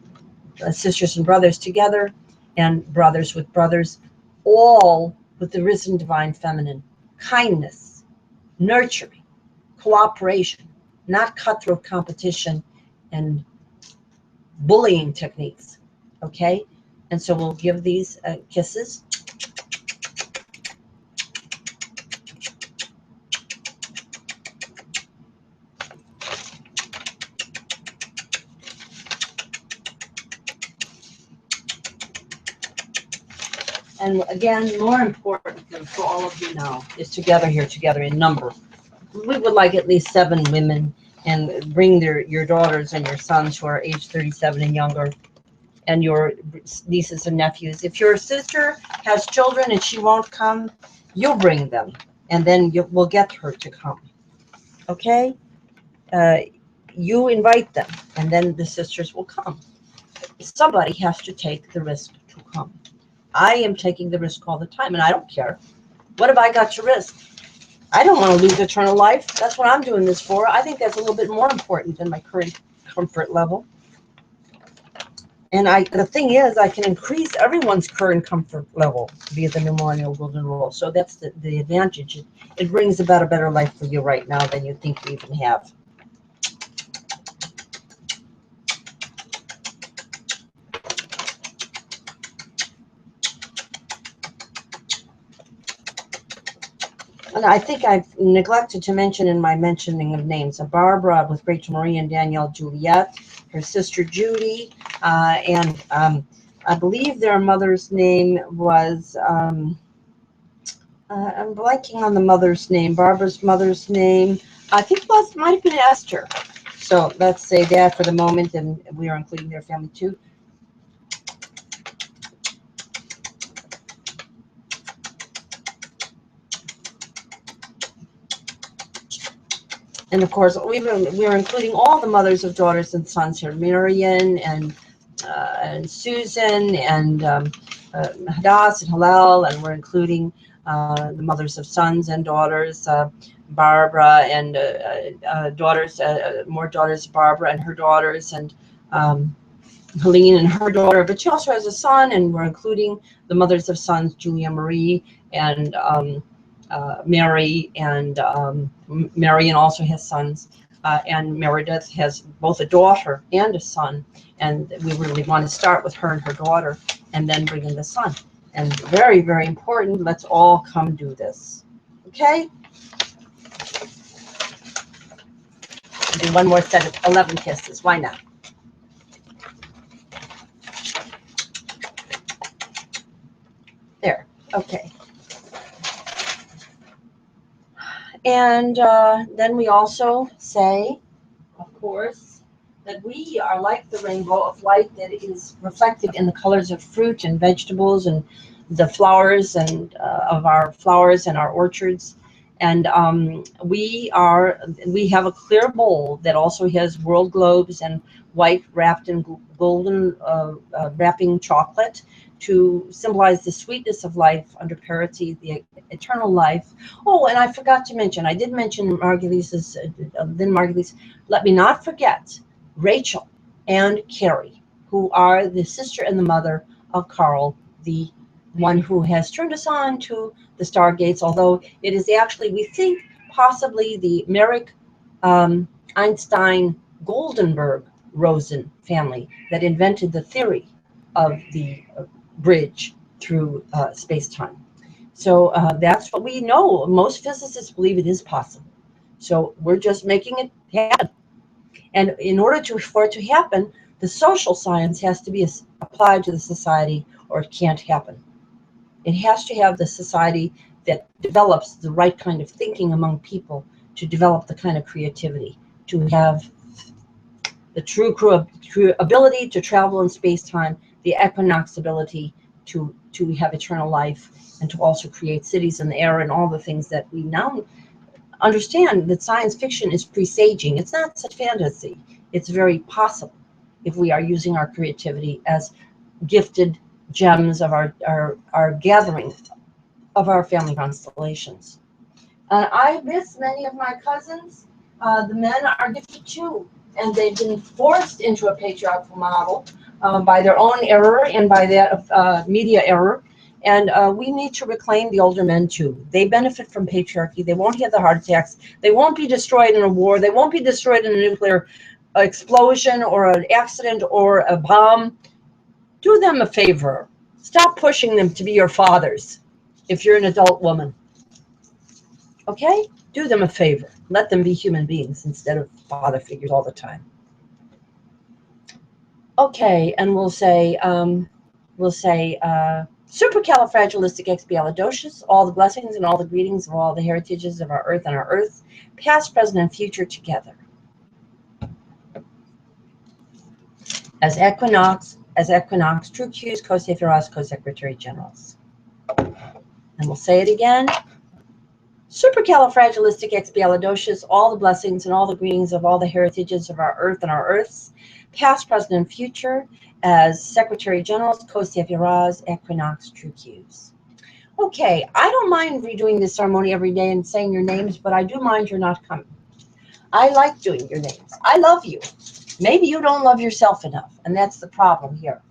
sisters and brothers together, and brothers with brothers, all with the risen divine feminine, kindness, nurturing, cooperation, not cutthroat competition and bullying techniques. Okay, and so we'll give these kisses. And again, more important than for all of you now is together here, together in number. We would like at least 7 women, and bring your daughters and your sons who are age 37 and younger, and your nieces and nephews. If your sister has children and she won't come, you'll bring them, and then we'll get her to come. Okay? You invite them, and then the sisters will come. Somebody has to take the risk to come. I am taking the risk all the time, and I don't care. What have I got to risk? I don't want to lose eternal life. That's what I'm doing this for. I think that's a little bit more important than my current comfort level. And the thing is, I can increase everyone's current comfort level via the pneumonial golden rule. So that's the advantage. It brings about a better life for you right now than you think you even have. And I think I've neglected to mention in my mentioning of names, Barbara with Rachel Marie and Danielle Juliet, her sister Judy, and I believe their mother's name was, I'm blanking on the mother's name. Barbara's mother's name. I think it might have been Esther. So let's say that for the moment, and we are including their family too. And of course, we're including all the mothers of daughters and sons here: Miriam and Susan and Hadass and Hillel, and we're including the mothers of sons and daughters, Barbara and daughters, more daughters, Barbara and her daughters, and Helene and her daughter. But she also has a son, and we're including the mothers of sons, Julia Marie and Mary, and Marion also has sons, and Meredith has both a daughter and a son, and we really want to start with her and her daughter and then bring in the son. And very, very important, let's all come do this. Okay? I'll do one more set of 11 kisses. Why not? There. Okay. And then we also say, of course, that we are like the rainbow of light that is reflected in the colors of fruit and vegetables and the flowers and of our flowers and our orchards. And we have a clear bowl that also has world globes and white wrapped in golden wrapping chocolate to symbolize the sweetness of life under parity, the eternal life. Oh, and I forgot to mention, I did mention Margulise's, then Margulise, let me not forget Rachel and Carrie, who are the sister and the mother of Carl, the one who has turned us on to the stargates, although it is actually, we think, possibly the Merrick, Einstein, Goldenberg, Rosen family that invented the theory of the bridge through space-time. So that's what we know. Most physicists believe it is possible. So we're just making it happen. And in order for it to happen, the social science has to be applied to the society, or it can't happen. It has to have the society that develops the right kind of thinking among people to develop the kind of creativity, to have the true ability to travel in space-time, the equinox ability to have eternal life, and to also create cities in the air and all the things that we now understand that science fiction is presaging. It's not such fantasy. It's very possible if we are using our creativity as gifted gems of our gathering of our family constellations. I miss many of my cousins. The men are gifted too, and they've been forced into a patriarchal model by their own error and by that of media error. And we need to reclaim the older men too. They benefit from patriarchy. They won't have the heart attacks. They won't be destroyed in a war. They won't be destroyed in a nuclear explosion or an accident or a bomb. Do them a favor. Stop pushing them to be your fathers if you're an adult woman. Okay? Do them a favor. Let them be human beings instead of father figures all the time. Okay, and we'll say supercalifragilisticexpialidocious, all the blessings and all the greetings of all the heritages of our earth and our earths, past, present, and future together. As equinox, true Qs, co-Sephiros, co-secretary generals. And we'll say it again. Supercalifragilisticexpialidocious, all the blessings and all the greetings of all the heritages of our earth and our earths, past, present, and future, as Secretary Generals, co-Sephiros, equinox, true Qs. Okay, I don't mind redoing this ceremony every day and saying your names, but I do mind you're not coming. I like doing your names. I love you. Maybe you don't love yourself enough, and that's the problem here.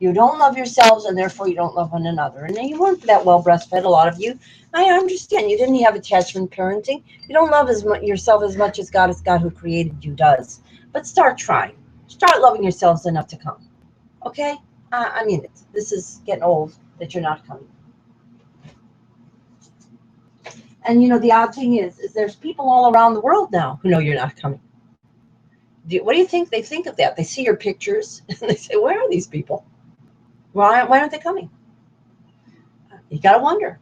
You don't love yourselves, and therefore you don't love one another. And you weren't that well breastfed, a lot of you. I understand. You didn't have attachment parenting. You don't love yourself as much as God who created you does. But start trying. Start loving yourselves enough to come. Okay? I mean it. This is getting old that you're not coming. And, you know, the odd thing is there's people all around the world now who know you're not coming. What do you think they think of that? They see your pictures, and they say, where are these people? Why aren't they coming? You got to wonder.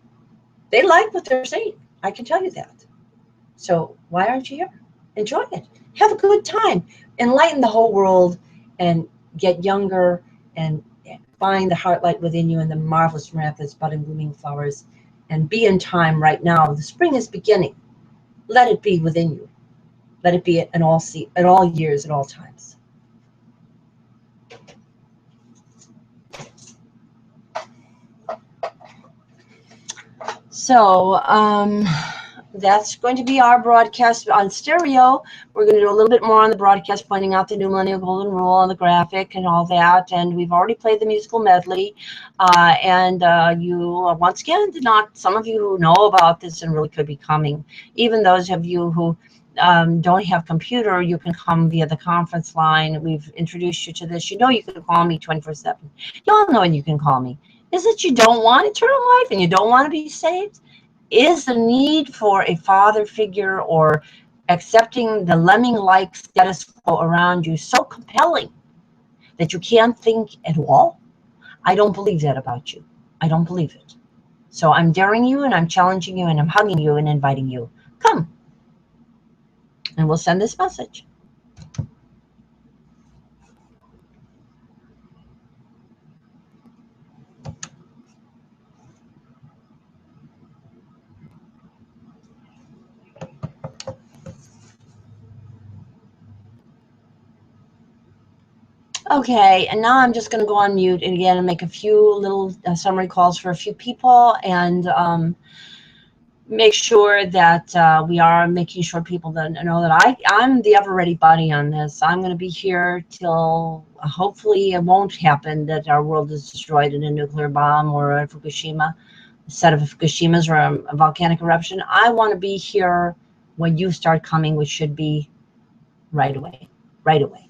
They like what they're saying. I can tell you that. So why aren't you here? Enjoy it. Have a good time. Enlighten the whole world and get younger and find the heart light within you and the marvelous, miraculous, budding, blooming flowers. And be in time right now. The spring is beginning. Let it be within you. Let it be at all years, at all times. So that's going to be our broadcast on stereo. We're going to do a little bit more on the broadcast, pointing out the new millennial golden rule on the graphic and all that. And we've already played the musical medley. You, once again, did not, some of you who know about this and really could be coming, even those of you who don't have computer, you can come via the conference line. We've introduced you to this. You know you can call me 24/7. You all know you can call me. Is it you don't want eternal life and you don't want to be saved? Is the need for a father figure or accepting the lemming-like status quo around you so compelling that you can't think at all? I don't believe that about you. I don't believe it. So I'm daring you and I'm challenging you and I'm hugging you and inviting you. Come. And we'll send this message. Okay, and now I'm just going to go on mute and again and make a few little summary calls for a few people and make sure that we are making sure people that know that I'm the ever-ready buddy on this. I'm going to be here till hopefully it won't happen that our world is destroyed in a nuclear bomb or a Fukushima, a set of Fukushimas or a volcanic eruption. I want to be here when you start coming, which should be right away, right away.